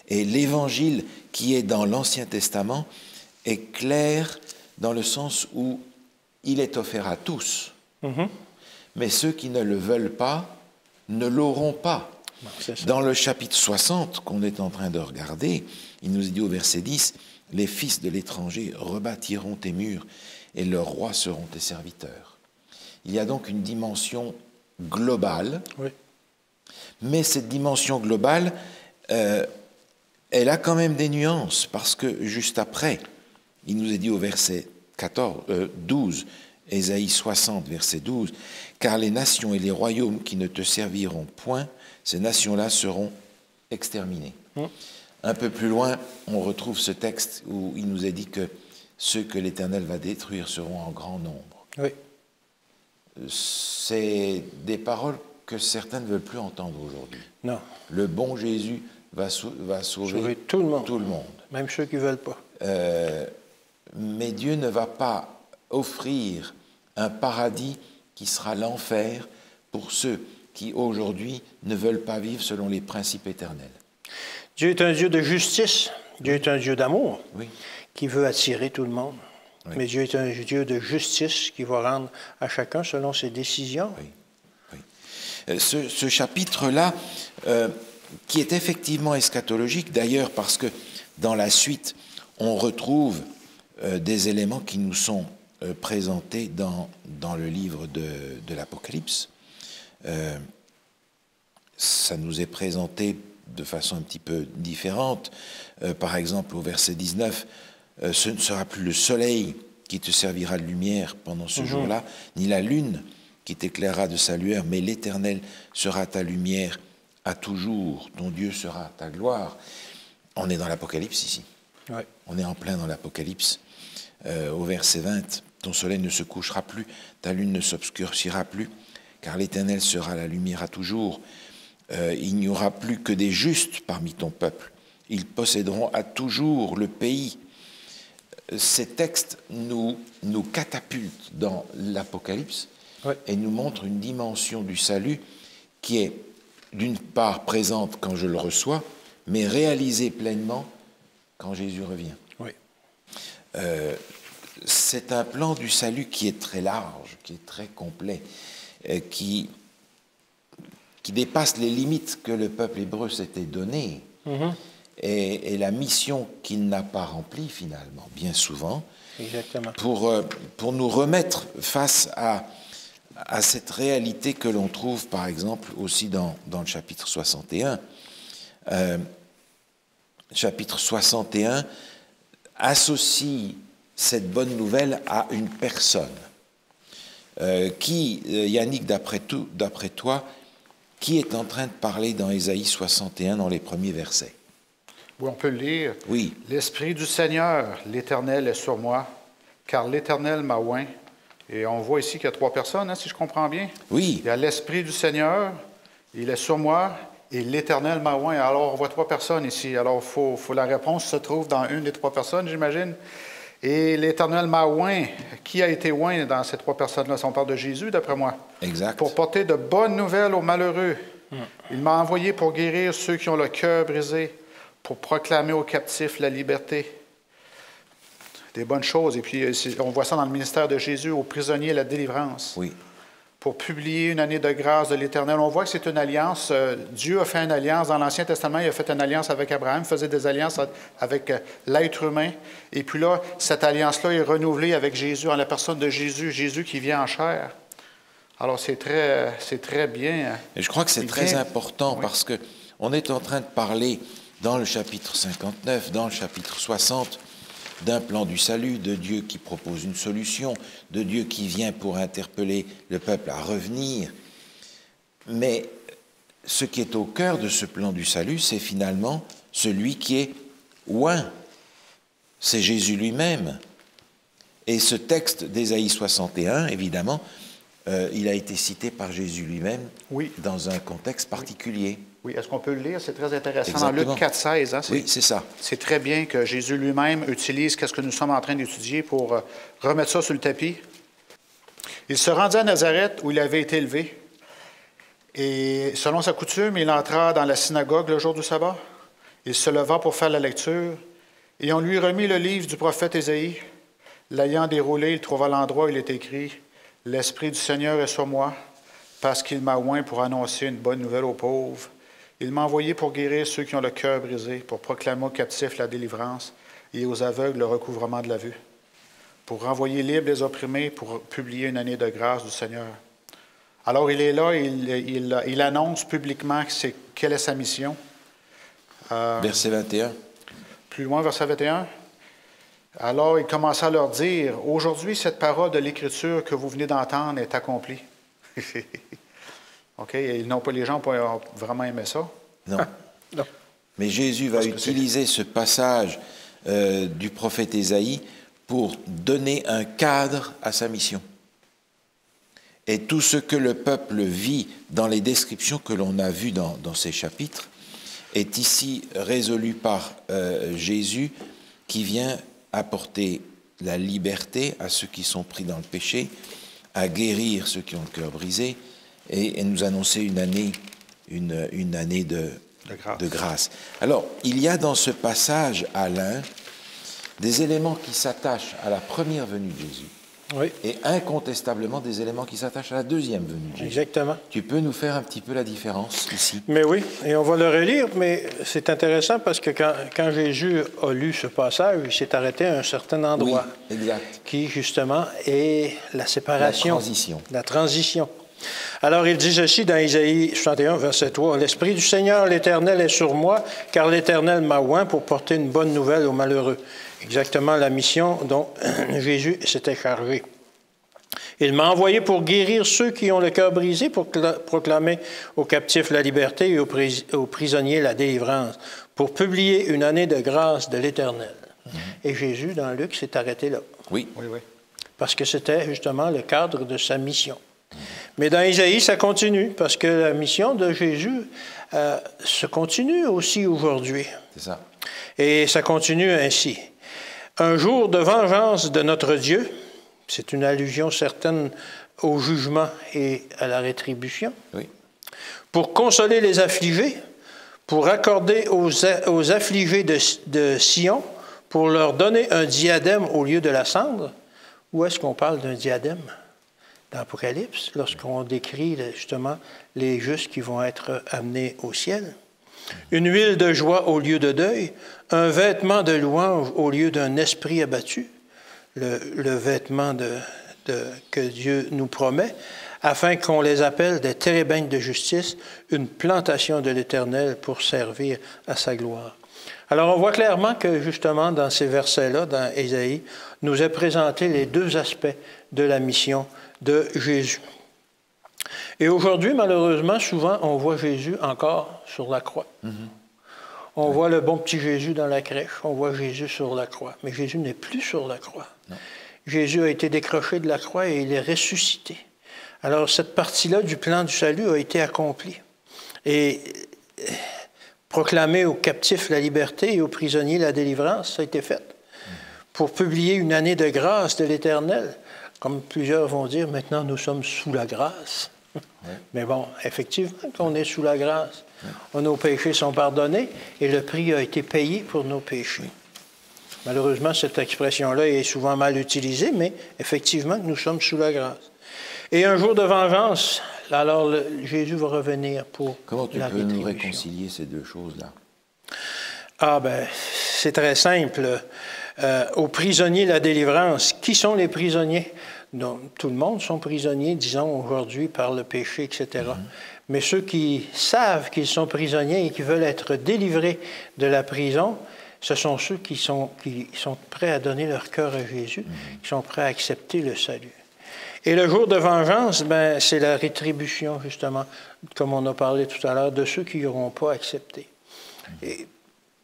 Et l'évangile qui est dans l'Ancien Testament est clair dans le sens où il est offert à tous. Mais ceux qui ne le veulent pas ne l'auront pas. Non, dans le chapitre 60 qu'on est en train de regarder, il nous dit au verset 10, « Les fils de l'étranger rebâtiront tes murs et leurs rois seront tes serviteurs. » Il y a donc une dimension globale, mais cette dimension globale, elle a quand même des nuances, parce que juste après, il nous est dit au verset 12, Ésaïe 60, verset 12, « Car les nations et les royaumes qui ne te serviront point, ces nations-là seront exterminées. » Un peu plus loin, on retrouve ce texte où il nous est dit que ceux que l'Éternel va détruire seront en grand nombre. Oui. C'est des paroles que certains ne veulent plus entendre aujourd'hui. Non. Le bon Jésus va sauver tout le monde. Tout le monde. Même ceux qui ne veulent pas. Mais Dieu ne va pas offrir un paradis qui sera l'enfer pour ceux qui aujourd'hui ne veulent pas vivre selon les principes éternels. Dieu est un Dieu de justice. Dieu est un Dieu d'amour qui veut attirer tout le monde. Oui. Mais Dieu est un Dieu de justice qui va rendre à chacun selon ses décisions. Oui. Oui. Ce chapitre-là, qui est effectivement eschatologique, d'ailleurs parce que dans la suite, on retrouve des éléments qui nous sont présentés dans le livre de l'Apocalypse. Ça nous est présenté de façon un petit peu différente. Par exemple, au verset 19, « Ce ne sera plus le soleil qui te servira de lumière pendant ce jour-là, ni la lune qui t'éclairera de sa lueur, mais l'Éternel sera ta lumière à toujours, ton Dieu sera ta gloire. » On est dans l'Apocalypse ici. Oui. On est en plein dans l'Apocalypse. Au verset 20, « Ton soleil ne se couchera plus, ta lune ne s'obscurcira plus, car l'Éternel sera la lumière à toujours. Il n'y aura plus que des justes parmi ton peuple. Ils posséderont à toujours le pays. » Ces textes nous catapultent dans l'Apocalypse et nous montrent une dimension du salut qui est d'une part présente quand je le reçois, mais réalisée pleinement quand Jésus revient. Oui. C'est un plan du salut qui est très large, qui est très complet, qui dépasse les limites que le peuple hébreu s'était données et la mission qu'il n'a pas remplie finalement, bien souvent. Exactement. Pour nous remettre face à cette réalité que l'on trouve, par exemple, aussi dans le chapitre 61. Chapitre 61 associe cette bonne nouvelle à une personne. Yannick, d'après toi, qui est en train de parler dans Ésaïe 61, dans les premiers versets? Oui, on peut le lire. Oui. « L'Esprit du Seigneur, l'Éternel, est sur moi, car l'Éternel m'a oint. » Et on voit ici qu'il y a 3 personnes, si je comprends bien. Oui. Il y a l'Esprit du Seigneur, il est sur moi, et l'Éternel m'a oint. Alors, on voit 3 personnes ici. Alors, la réponse se trouve dans une des 3 personnes, j'imagine. Et l'Éternel m'a oint. Qui a été oint dans ces trois personnes-là? On parle de Jésus, d'après moi. Exact. Pour porter de bonnes nouvelles aux malheureux. Il m'a envoyé pour guérir ceux qui ont le cœur brisé, pour proclamer aux captifs la liberté. Des bonnes choses. Et puis, on voit ça dans le ministère de Jésus, aux prisonniers la délivrance. Oui. Pour publier une année de grâce de l'Éternel. On voit que c'est une alliance. Dieu a fait une alliance. Dans l'Ancien Testament, il a fait une alliance avec Abraham, il faisait des alliances avec l'être humain. Et puis là, cette alliance-là est renouvelée avec Jésus, en la personne de Jésus, Jésus qui vient en chair. Alors, c'est très bien. Et je crois que c'est très important Oui. parce qu'on est en train de parler dans le chapitre 59, dans le chapitre 60, d'un plan du salut, de Dieu qui propose une solution, de Dieu qui vient pour interpeller le peuple à revenir. Mais ce qui est au cœur de ce plan du salut, c'est finalement celui qui est oint. C'est Jésus lui-même. Et ce texte d'Ésaïe 61, évidemment, il a été cité par Jésus lui-même Oui. dans un contexte particulier. Oui, est-ce qu'on peut le lire? C'est très intéressant. Exactement. Dans Luc 4,16, hein, Oui, c'est ça. c'est très bien que Jésus lui-même utilise ce que nous sommes en train d'étudier pour remettre ça sur le tapis. Il se rendit à Nazareth où il avait été élevé. Et selon sa coutume, il entra dans la synagogue le jour du sabbat. Il se leva pour faire la lecture. Et on lui remit le livre du prophète Ésaïe. L'ayant déroulé, il trouva l'endroit où il est écrit « L'Esprit du Seigneur est sur moi, parce qu'il m'a oint pour annoncer une bonne nouvelle aux pauvres. Il m'a envoyé pour guérir ceux qui ont le cœur brisé, pour proclamer aux captifs la délivrance et aux aveugles le recouvrement de la vue, pour renvoyer libres les opprimés, pour publier une année de grâce du Seigneur. » Alors il est là, il annonce publiquement quelle est sa mission. Verset 21. Plus loin, verset 21. Alors il commença à leur dire, « Aujourd'hui, cette parole de l'Écriture que vous venez d'entendre est accomplie. » OK? Et les gens n'ont pas vraiment aimé ça. Non. Non. Mais Jésus va utiliser ce passage du prophète Ésaïe pour donner un cadre à sa mission. Et tout ce que le peuple vit dans les descriptions que l'on a vues dans ces chapitres est ici résolu par Jésus qui vient apporter la liberté à ceux qui sont pris dans le péché, à guérir ceux qui ont le cœur brisé et nous annoncer une année de grâce. Alors, il y a dans ce passage, Alain, des éléments qui s'attachent à la première venue de Jésus. Oui. Et incontestablement des éléments qui s'attachent à la deuxième venue de Jésus. Exactement. Tu peux nous faire un petit peu la différence ici? Mais oui, et on va le relire, mais c'est intéressant parce que quand Jésus a lu ce passage, il s'est arrêté à un certain endroit. Oui, exact. Qui, justement, est la séparation. La transition. La transition. Alors, il dit ceci dans Ésaïe 61, verset 3, « L'Esprit du Seigneur, l'Éternel, est sur moi, car l'Éternel m'a oint pour porter une bonne nouvelle aux malheureux. » Exactement la mission dont Jésus s'était chargé. Il m'a envoyé pour guérir ceux qui ont le cœur brisé, pour proclamer aux captifs la liberté et aux prisonniers la délivrance, pour publier une année de grâce de l'Éternel. Et Jésus, dans Luc, s'est arrêté là. Oui. Oui, oui. Parce que c'était justement le cadre de sa mission. Mais dans Ésaïe, ça continue, parce que la mission de Jésus se continue aussi aujourd'hui. C'est ça. Et ça continue ainsi. Un jour de vengeance de notre Dieu, c'est une allusion certaine au jugement et à la rétribution, Oui. pour consoler les affligés, pour accorder aux affligés de Sion, pour leur donner un diadème au lieu de la cendre. Où est-ce qu'on parle d'un diadème? Dans l'Apocalypse, lorsqu'on décrit justement les justes qui vont être amenés au ciel. Une huile de joie au lieu de deuil, un vêtement de louange au lieu d'un esprit abattu, le vêtement que Dieu nous promet, afin qu'on les appelle des térébinths de justice, une plantation de l'Éternel pour servir à sa gloire. Alors on voit clairement que justement dans ces versets-là, dans Ésaïe, nous est présenté les deux aspects de la mission de Jésus. Et aujourd'hui, malheureusement, souvent, on voit Jésus encore sur la croix. On voit le bon petit Jésus dans la crèche, on voit Jésus sur la croix. Mais Jésus n'est plus sur la croix. Non. Jésus a été décroché de la croix et il est ressuscité. Alors, cette partie-là du plan du salut a été accomplie. Et proclamer aux captifs la liberté et aux prisonniers la délivrance, ça a été fait. pour publier une année de grâce de l'Éternel. Comme plusieurs vont dire, maintenant nous sommes sous la grâce. Ouais. Mais bon, effectivement, qu'on est sous la grâce. Ouais. Nos péchés sont pardonnés et le prix a été payé pour nos péchés. Oui. Malheureusement, cette expression-là est souvent mal utilisée, mais effectivement, nous sommes sous la grâce. Et un jour de vengeance, alors Jésus va revenir pour Comment tu peux nous réconcilier ces deux choses-là? Ah ben, c'est très simple. Aux prisonniers, la délivrance. Qui sont les prisonniers? Donc, tout le monde sont prisonniers, disons, aujourd'hui, par le péché, etc. Mais ceux qui savent qu'ils sont prisonniers et qui veulent être délivrés de la prison, ce sont ceux qui sont prêts à donner leur cœur à Jésus, qui sont prêts à accepter le salut. Et le jour de vengeance, ben, c'est la rétribution, justement, comme on a parlé tout à l'heure, de ceux qui n'auront pas accepté. Et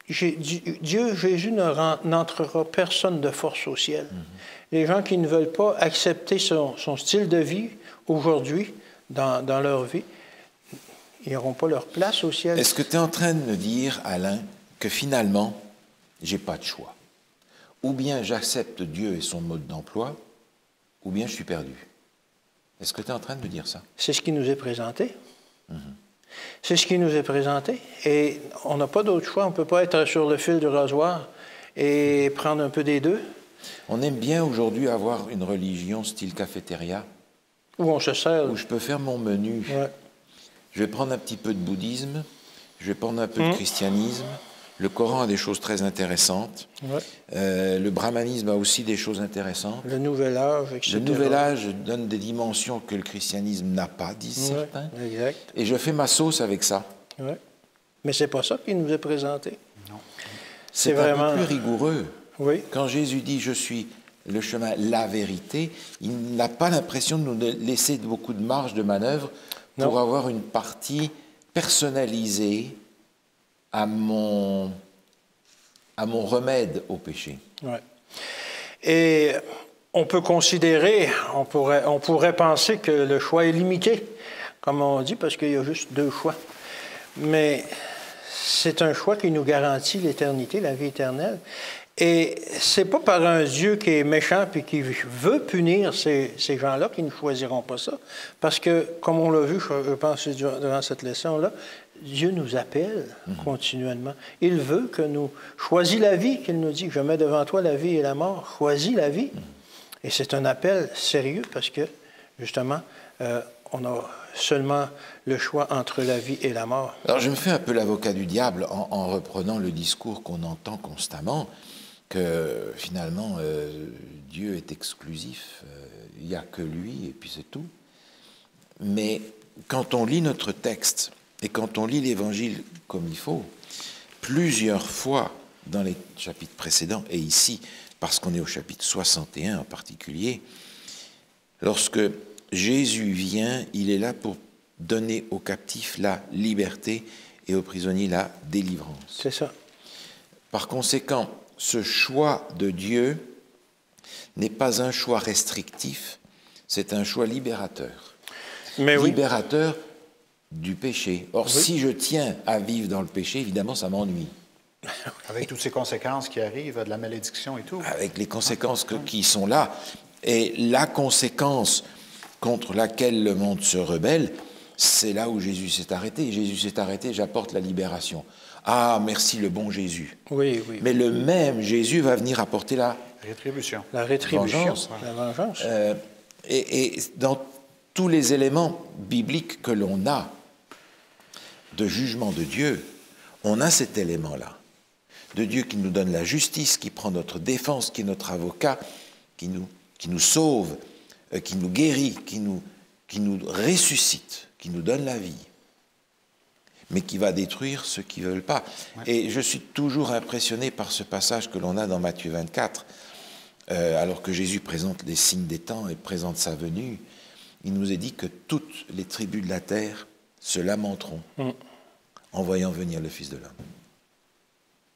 Dieu, Jésus, n'entrera personne de force au ciel. Les gens qui ne veulent pas accepter son style de vie aujourd'hui, dans leur vie, ils n'auront pas leur place au ciel. Est-ce que tu es en train de me dire, Alain, que finalement, j'ai pas de choix? Ou bien j'accepte Dieu et son mode d'emploi, ou bien je suis perdu. Est-ce que tu es en train de me dire ça? C'est ce qui nous est présenté. C'est ce qui nous est présenté. Et on n'a pas d'autre choix. On ne peut pas être sur le fil du rasoir et prendre un peu des deux. On aime bien aujourd'hui avoir une religion style cafétéria. Où on se sert. Où je peux faire mon menu. Ouais. Je vais prendre un petit peu de bouddhisme, je vais prendre un peu de christianisme. Le Coran a des choses très intéressantes. Ouais. Le brahmanisme a aussi des choses intéressantes. Le Nouvel Âge, etc. Le Nouvel Âge donne des dimensions que le christianisme n'a pas, disent certains. Exact. Et je fais ma sauce avec ça. Ouais. Mais c'est pas ça qui nous est présenté. Non. C'est vraiment un peu plus rigoureux. Oui. Quand Jésus dit « je suis le chemin, la vérité », il n'a pas l'impression de nous laisser beaucoup de marge de manœuvre pour avoir une partie personnalisée à mon remède au péché. Ouais. Et on peut considérer, on pourrait penser que le choix est limité, comme on dit, parce qu'il y a juste deux choix. Mais c'est un choix qui nous garantit l'éternité, la vie éternelle. Et c'est pas par un Dieu qui est méchant puis qui veut punir ces gens-là qui ne choisiront pas ça. Parce que, comme on l'a vu, je pense, durant cette leçon-là, Dieu nous appelle continuellement. Il veut que nous choisissions la vie, qu'il nous dit. Je mets devant toi la vie et la mort. Choisis la vie. Et c'est un appel sérieux parce que, justement, on a seulement le choix entre la vie et la mort. Alors, je me fais un peu l'avocat du diable en reprenant le discours qu'on entend constamment, que finalement, Dieu est exclusif, il n'y a que lui, et puis c'est tout. Mais quand on lit notre texte, et quand on lit l'Évangile comme il faut, plusieurs fois dans les chapitres précédents, et ici, parce qu'on est au chapitre 61 en particulier, lorsque Jésus vient, il est là pour donner aux captifs la liberté et aux prisonniers la délivrance. C'est ça. Par conséquent, ce choix de Dieu n'est pas un choix restrictif, c'est un choix libérateur. Mais libérateur du péché. Or, si je tiens à vivre dans le péché, évidemment, ça m'ennuie. Avec toutes ces conséquences qui arrivent, de la malédiction et tout. Avec les conséquences qui sont là. Et la conséquence contre laquelle le monde se rebelle, c'est là où Jésus s'est arrêté. Jésus s'est arrêté, j'apporte la libération. Ah, merci le bon Jésus. Oui. Mais le même Jésus va venir apporter la rétribution. La rétribution, la vengeance. Et dans tous les éléments bibliques que l'on a de jugement de Dieu, on a cet élément-là. De Dieu qui nous donne la justice, qui prend notre défense, qui est notre avocat, qui nous sauve, qui nous guérit, qui nous ressuscite, qui nous donne la vie, mais qui va détruire ceux qui ne veulent pas. Ouais. Et je suis toujours impressionné par ce passage que l'on a dans Matthieu 24, alors que Jésus présente les signes des temps et présente sa venue. Il nous est dit que toutes les tribus de la terre se lamenteront en voyant venir le Fils de l'homme.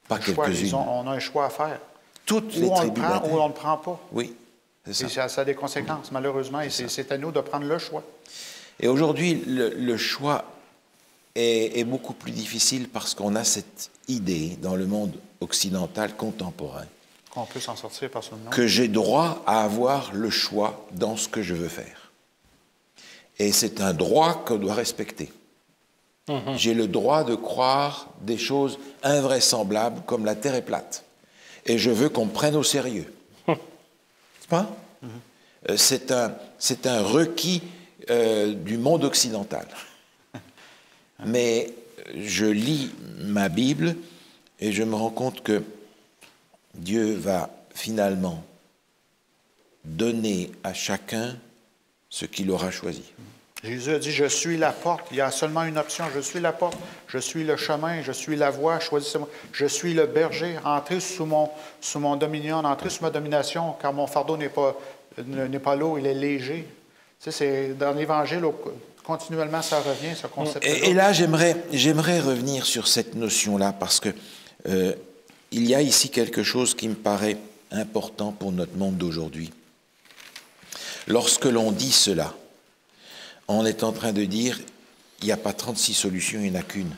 Pas quelques-unes. On a un choix à faire. Toutes les tribus de la terre. Ou on ne le prend pas. Oui, c'est ça. Et ça a des conséquences, malheureusement, et c'est à nous de prendre le choix. Et aujourd'hui, le choix est beaucoup plus difficile parce qu'on a cette idée dans le monde occidental contemporain qu'on peut s'en sortir par son nom. Que j'ai droit à avoir le choix dans ce que je veux faire. Et c'est un droit qu'on doit respecter. J'ai le droit de croire des choses invraisemblables comme la Terre est plate. Et je veux qu'on me prenne au sérieux. C'est pas? C'est un requis du monde occidental. Mais je lis ma Bible et je me rends compte que Dieu va finalement donner à chacun ce qu'il aura choisi. Jésus a dit, je suis la porte. Il y a seulement une option. Je suis la porte. Je suis le chemin. Je suis la voie. Choisissez-moi. Je suis le berger. Entrez sous mon dominion. Entrez sous ma domination, car mon fardeau n'est pas lourd, il est léger. Tu sais, c'est dans l'Évangile, continuellement, ça revient, ce concept-là. Et là, j'aimerais revenir sur cette notion-là, parce que il y a ici quelque chose qui me paraît important pour notre monde d'aujourd'hui. Lorsque l'on dit cela, on est en train de dire, il n'y a pas 36 solutions, il n'y en a qu'une.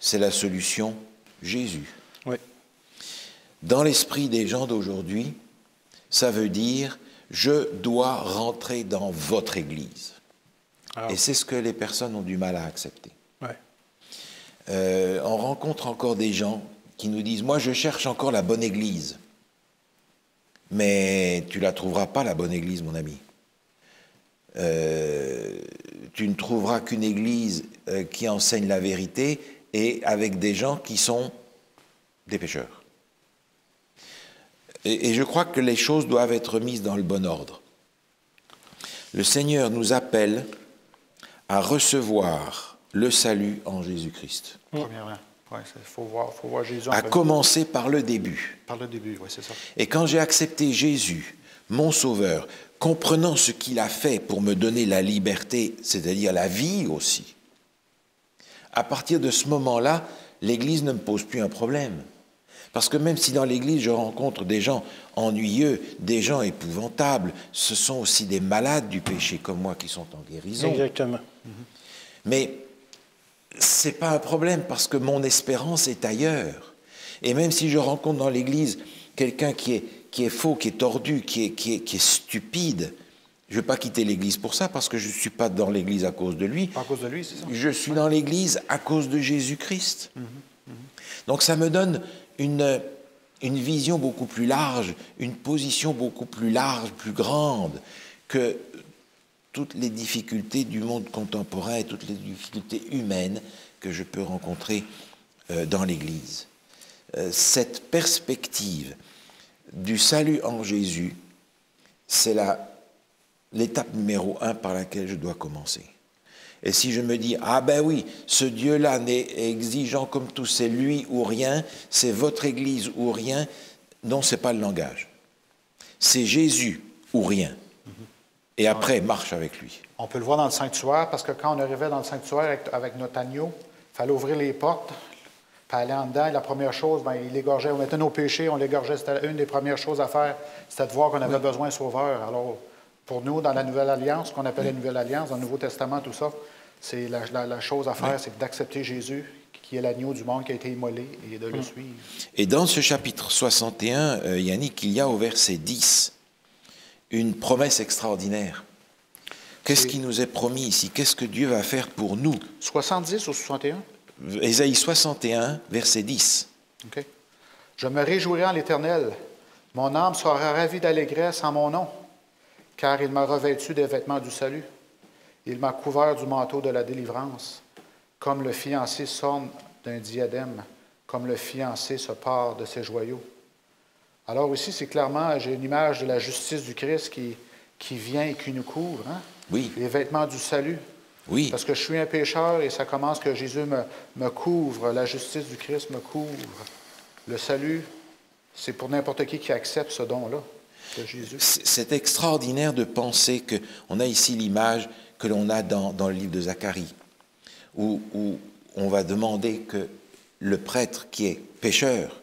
C'est la solution Jésus. Oui. Dans l'esprit des gens d'aujourd'hui, ça veut dire, je dois rentrer dans votre Église. Et c'est ce que les personnes ont du mal à accepter. Ouais. On rencontre encore des gens qui nous disent, moi je cherche encore la bonne Église. Mais tu ne la trouveras pas, la bonne Église, mon ami. Tu ne trouveras qu'une Église qui enseigne la vérité et avec des gens qui sont des pécheurs. Et je crois que les choses doivent être mises dans le bon ordre. Le Seigneur nous appelle à recevoir le salut en Jésus-Christ. Premièrement, il faut voir Jésus en À commencer par le début. Par le début, oui, c'est ça. Et quand j'ai accepté Jésus, mon Sauveur, comprenant ce qu'il a fait pour me donner la liberté, c'est-à-dire la vie aussi, à partir de ce moment-là, l'Église ne me pose plus un problème. Parce que même si dans l'Église, je rencontre des gens ennuyeux, des gens épouvantables, ce sont aussi des malades du péché comme moi qui sont en guérison. Exactement. Mais ce n'est pas un problème parce que mon espérance est ailleurs. Et même si je rencontre dans l'Église quelqu'un qui est faux, qui est tordu, qui est stupide, je ne vais pas quitter l'Église pour ça parce que je ne suis pas dans l'Église à cause de lui. Pas à cause de lui, c'est ça? Je suis dans l'Église à cause de Jésus-Christ. Donc ça me donne une vision beaucoup plus large, une position beaucoup plus large, plus grande que toutes les difficultés du monde contemporain et toutes les difficultés humaines que je peux rencontrer dans l'Église. Cette perspective du salut en Jésus, c'est l'étape numéro 1 par laquelle je dois commencer. Et si je me dis, ah ben oui, ce Dieu-là n'est exigeant comme tout, c'est lui ou rien, c'est votre Église ou rien, non, ce n'est pas le langage. C'est Jésus ou rien. Et après, marche avec lui. On peut le voir dans le sanctuaire, parce que quand on arrivait dans le sanctuaire avec notre agneau, il fallait ouvrir les portes, puis aller en dedans. Et la première chose, il égorgeait, on mettait nos péchés, on l'égorgeait. C'était une des premières choses à faire, c'était de voir qu'on avait besoin de sauveur. Alors, pour nous, dans la Nouvelle Alliance, ce qu'on appelle la Nouvelle Alliance, dans le Nouveau Testament, tout ça, c'est la chose à faire, c'est d'accepter Jésus, qui est l'agneau du monde qui a été immolé, et de le suivre. Et dans ce chapitre 61, Yannick, il y a au verset 10 une promesse extraordinaire. Qu'est-ce qui nous est promis ici? Qu'est-ce que Dieu va faire pour nous? 70 ou 61? Ésaïe 61, verset 10. OK. Je me réjouirai en l'Éternel. Mon âme sera ravie d'allégresse en mon nom, car il m'a revêtu des vêtements du salut. Il m'a couvert du manteau de la délivrance, comme le fiancé s'orne d'un diadème, comme le fiancé se pare de ses joyaux. Alors ici, c'est clairement, j'ai une image de la justice du Christ qui vient et qui nous couvre. Hein? Oui. Les vêtements du salut. Oui. Parce que je suis un pécheur et ça commence que Jésus me couvre, la justice du Christ me couvre. Le salut, c'est pour n'importe qui accepte ce don-là de Jésus. C'est extraordinaire de penser qu'on a ici l'image que l'on a dans le livre de Zacharie, où on va demander que le prêtre qui est pécheur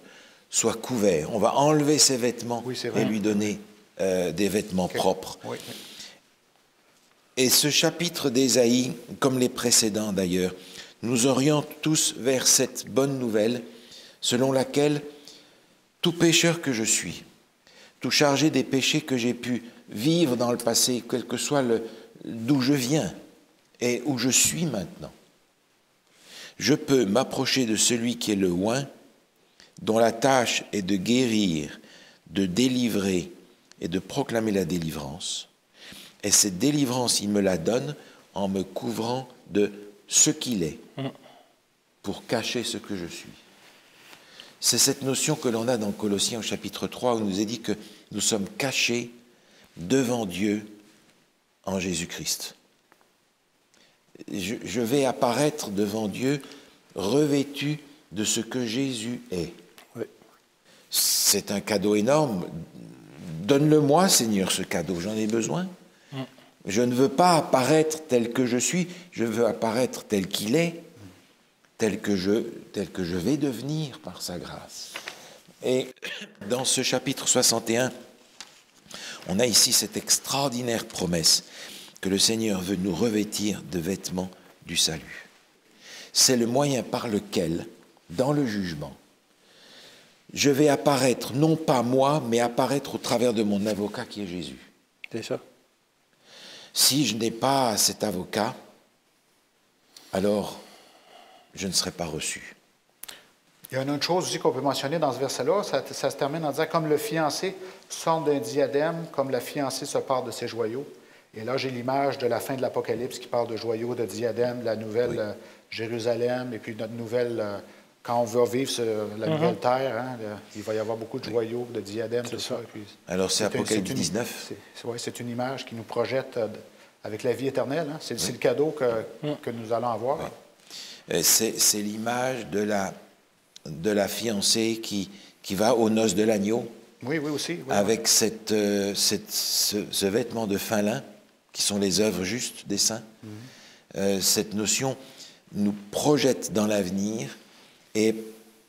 soit couvert. On va enlever ses vêtements et lui donner des vêtements propres. Oui. Et ce chapitre d'Ésaïe, comme les précédents d'ailleurs, nous oriente tous vers cette bonne nouvelle selon laquelle Tout pécheur que je suis, tout chargé des péchés que j'ai pu vivre dans le passé, quel que soit d'où je viens et où je suis maintenant, je peux m'approcher de celui qui est le oint, dont la tâche est de guérir, de délivrer et de proclamer la délivrance. Et cette délivrance, il me la donne en me couvrant de ce qu'il est, pour cacher ce que je suis. C'est cette notion que l'on a dans Colossiens au chapitre 3, où il nous est dit que nous sommes cachés devant Dieu en Jésus-Christ. Je vais apparaître devant Dieu revêtu de ce que Jésus est. Oui. C'est un cadeau énorme. Donne-le-moi, Seigneur, ce cadeau, j'en ai besoin. Je ne veux pas apparaître tel que je suis, je veux apparaître tel qu'il est, tel que je vais devenir par sa grâce. Et dans ce chapitre 61, on a ici cette extraordinaire promesse que le Seigneur veut nous revêtir de vêtements du salut. C'est le moyen par lequel, dans le jugement, je vais apparaître, non pas moi, mais apparaître au travers de mon avocat qui est Jésus. C'est ça. Si je n'ai pas cet avocat, alors je ne serai pas reçu. Il y a une autre chose aussi qu'on peut mentionner dans ce verset-là, ça se termine en disant « Comme le fiancé sort d'un diadème, comme la fiancée se part de ses joyaux ». Et là, j'ai l'image de la fin de l'Apocalypse qui parle de joyaux, de diadème, la nouvelle Jérusalem, et puis notre nouvelle, quand on va vivre sur la nouvelle terre, hein, il va y avoir beaucoup de joyaux, de diadèmes, tout ça. Et puis, alors c'est Apocalypse 19. C'est une image qui nous projette avec la vie éternelle. Hein. C'est le cadeau que nous allons avoir. Oui. C'est l'image de la fiancée qui va aux noces de l'agneau. Oui, oui, aussi. Oui, avec ce vêtement de fin lin, qui sont les œuvres justes des saints. Cette notion nous projette dans l'avenir et est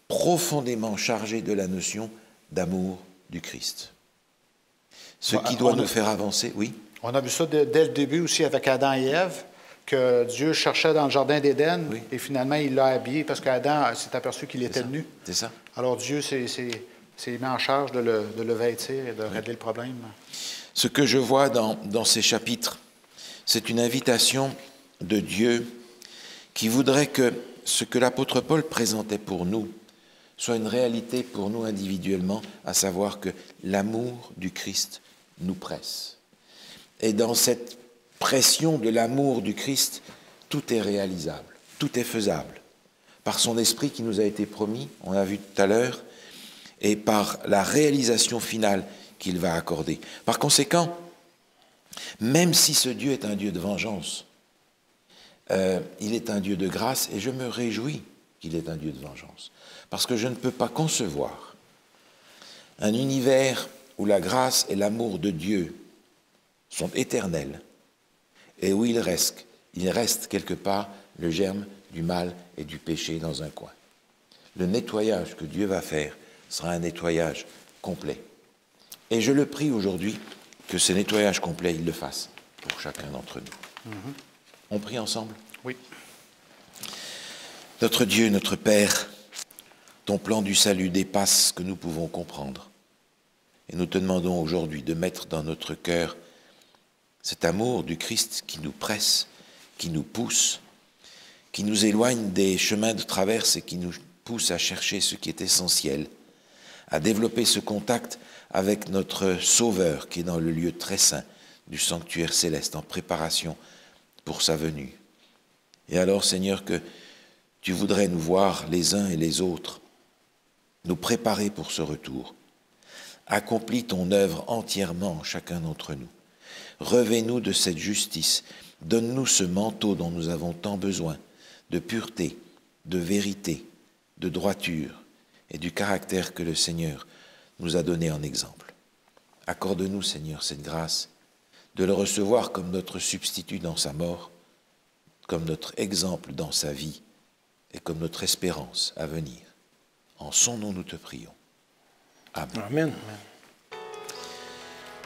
profondément chargée de la notion d'amour du Christ. Ce qui doit nous faire avancer, oui. On a vu ça dès le début aussi avec Adam et Ève, que Dieu cherchait dans le jardin d'Éden, et finalement il l'a habillé parce qu'Adam s'est aperçu qu'il était nu. C'est ça. Alors Dieu s'est mis en charge de le vêtir et de régler le problème. Ce que je vois dans ces chapitres, c'est une invitation de Dieu qui voudrait que ce que l'apôtre Paul présentait pour nous soit une réalité pour nous individuellement, à savoir que l'amour du Christ nous presse. Et dans cette pression de l'amour du Christ, tout est réalisable, tout est faisable. Par son esprit qui nous a été promis, on l'a vu tout à l'heure, et par la réalisation finale qu'il va accorder. Par conséquent, même si ce Dieu est un Dieu de vengeance, il est un Dieu de grâce, et je me réjouis qu'il est un Dieu de vengeance. Parce que je ne peux pas concevoir un univers où la grâce et l'amour de Dieu sont éternels, et où il reste quelque part le germe du mal et du péché dans un coin. Le nettoyage que Dieu va faire sera un nettoyage complet. Et je le prie aujourd'hui que ce nettoyage complet, il le fasse pour chacun d'entre nous. On prie ensemble? Oui. Notre Dieu, notre Père, ton plan du salut dépasse ce que nous pouvons comprendre. Et nous te demandons aujourd'hui de mettre dans notre cœur cet amour du Christ qui nous presse, qui nous pousse, qui nous éloigne des chemins de traverse et qui nous pousse à chercher ce qui est essentiel, à développer ce contact avec notre Sauveur qui est dans le lieu très saint du sanctuaire céleste en préparation pour sa venue. Et alors, Seigneur, que tu voudrais nous voir les uns et les autres, nous préparer pour ce retour. Accomplis ton œuvre entièrement, chacun d'entre nous. Revêt-nous de cette justice. Donne-nous ce manteau dont nous avons tant besoin, de pureté, de vérité, de droiture et du caractère que le Seigneur nous a donné en exemple. Accorde-nous, Seigneur, cette grâce de le recevoir comme notre substitut dans sa mort, comme notre exemple dans sa vie et comme notre espérance à venir. En son nom, nous te prions. Amen. Amen.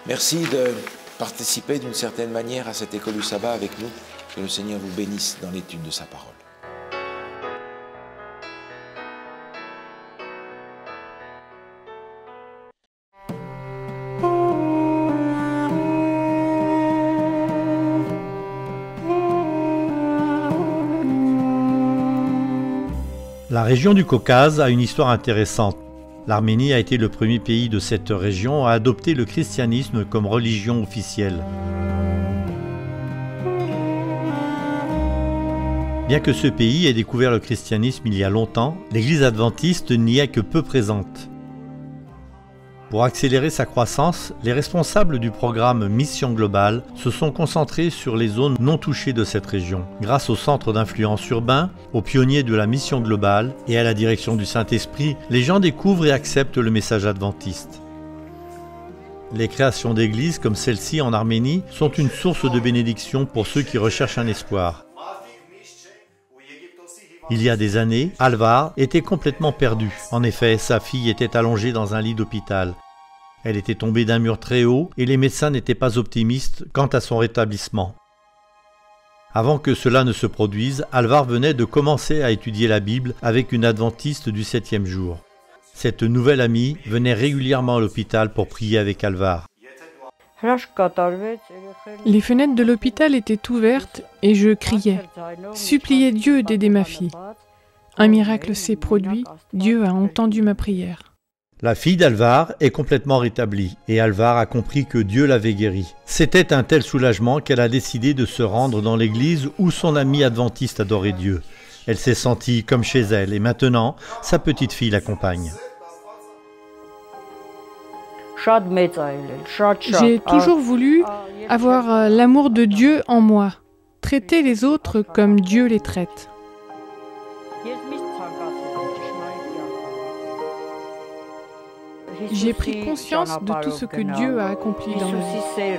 Merci de participer d'une certaine manière à cette école du sabbat avec nous. Que le Seigneur vous bénisse dans l'étude de sa parole. La région du Caucase a une histoire intéressante. L'Arménie a été le premier pays de cette région à adopter le christianisme comme religion officielle. Bien que ce pays ait découvert le christianisme il y a longtemps, l'Église adventiste n'y est que peu présente. Pour accélérer sa croissance, les responsables du programme Mission Globale se sont concentrés sur les zones non touchées de cette région. Grâce au centre d'influence urbain, aux pionniers de la Mission Globale et à la direction du Saint-Esprit, les gens découvrent et acceptent le message adventiste. Les créations d'églises comme celle-ci en Arménie sont une source de bénédiction pour ceux qui recherchent un espoir. Il y a des années, Alvar était complètement perdu. En effet, sa fille était allongée dans un lit d'hôpital. Elle était tombée d'un mur très haut et les médecins n'étaient pas optimistes quant à son rétablissement. Avant que cela ne se produise, Alvar venait de commencer à étudier la Bible avec une adventiste du 7e jour. Cette nouvelle amie venait régulièrement à l'hôpital pour prier avec Alvar. Les fenêtres de l'hôpital étaient ouvertes et je criais, suppliais Dieu d'aider ma fille. Un miracle s'est produit, Dieu a entendu ma prière. La fille d'Alvar est complètement rétablie et Alvar a compris que Dieu l'avait guérie. C'était un tel soulagement qu'elle a décidé de se rendre dans l'église où son amie adventiste adorait Dieu. Elle s'est sentie comme chez elle et maintenant, sa petite fille l'accompagne. J'ai toujours voulu avoir l'amour de Dieu en moi, traiter les autres comme Dieu les traite. J'ai pris conscience de tout ce que Dieu a accompli dans ma vie.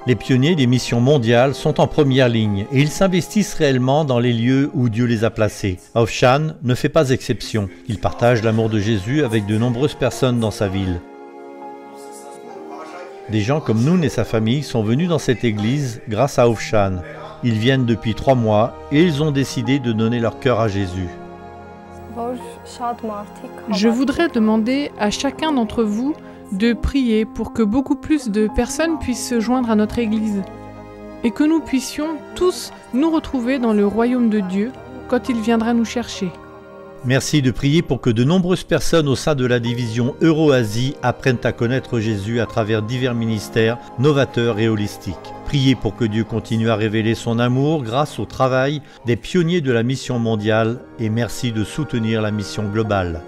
Les pionniers des missions mondiales sont en première ligne et ils s'investissent réellement dans les lieux où Dieu les a placés. Aufshan ne fait pas exception. Il partage l'amour de Jésus avec de nombreuses personnes dans sa ville. Des gens comme Noun et sa famille sont venus dans cette église grâce à Aufshan. Ils viennent depuis 3 mois et ils ont décidé de donner leur cœur à Jésus. Je voudrais demander à chacun d'entre vous de prier pour que beaucoup plus de personnes puissent se joindre à notre église et que nous puissions tous nous retrouver dans le royaume de Dieu quand il viendra nous chercher. Merci de prier pour que de nombreuses personnes au sein de la division Euro-Asie apprennent à connaître Jésus à travers divers ministères novateurs et holistiques. Priez pour que Dieu continue à révéler son amour grâce au travail des pionniers de la mission mondiale et merci de soutenir la mission globale.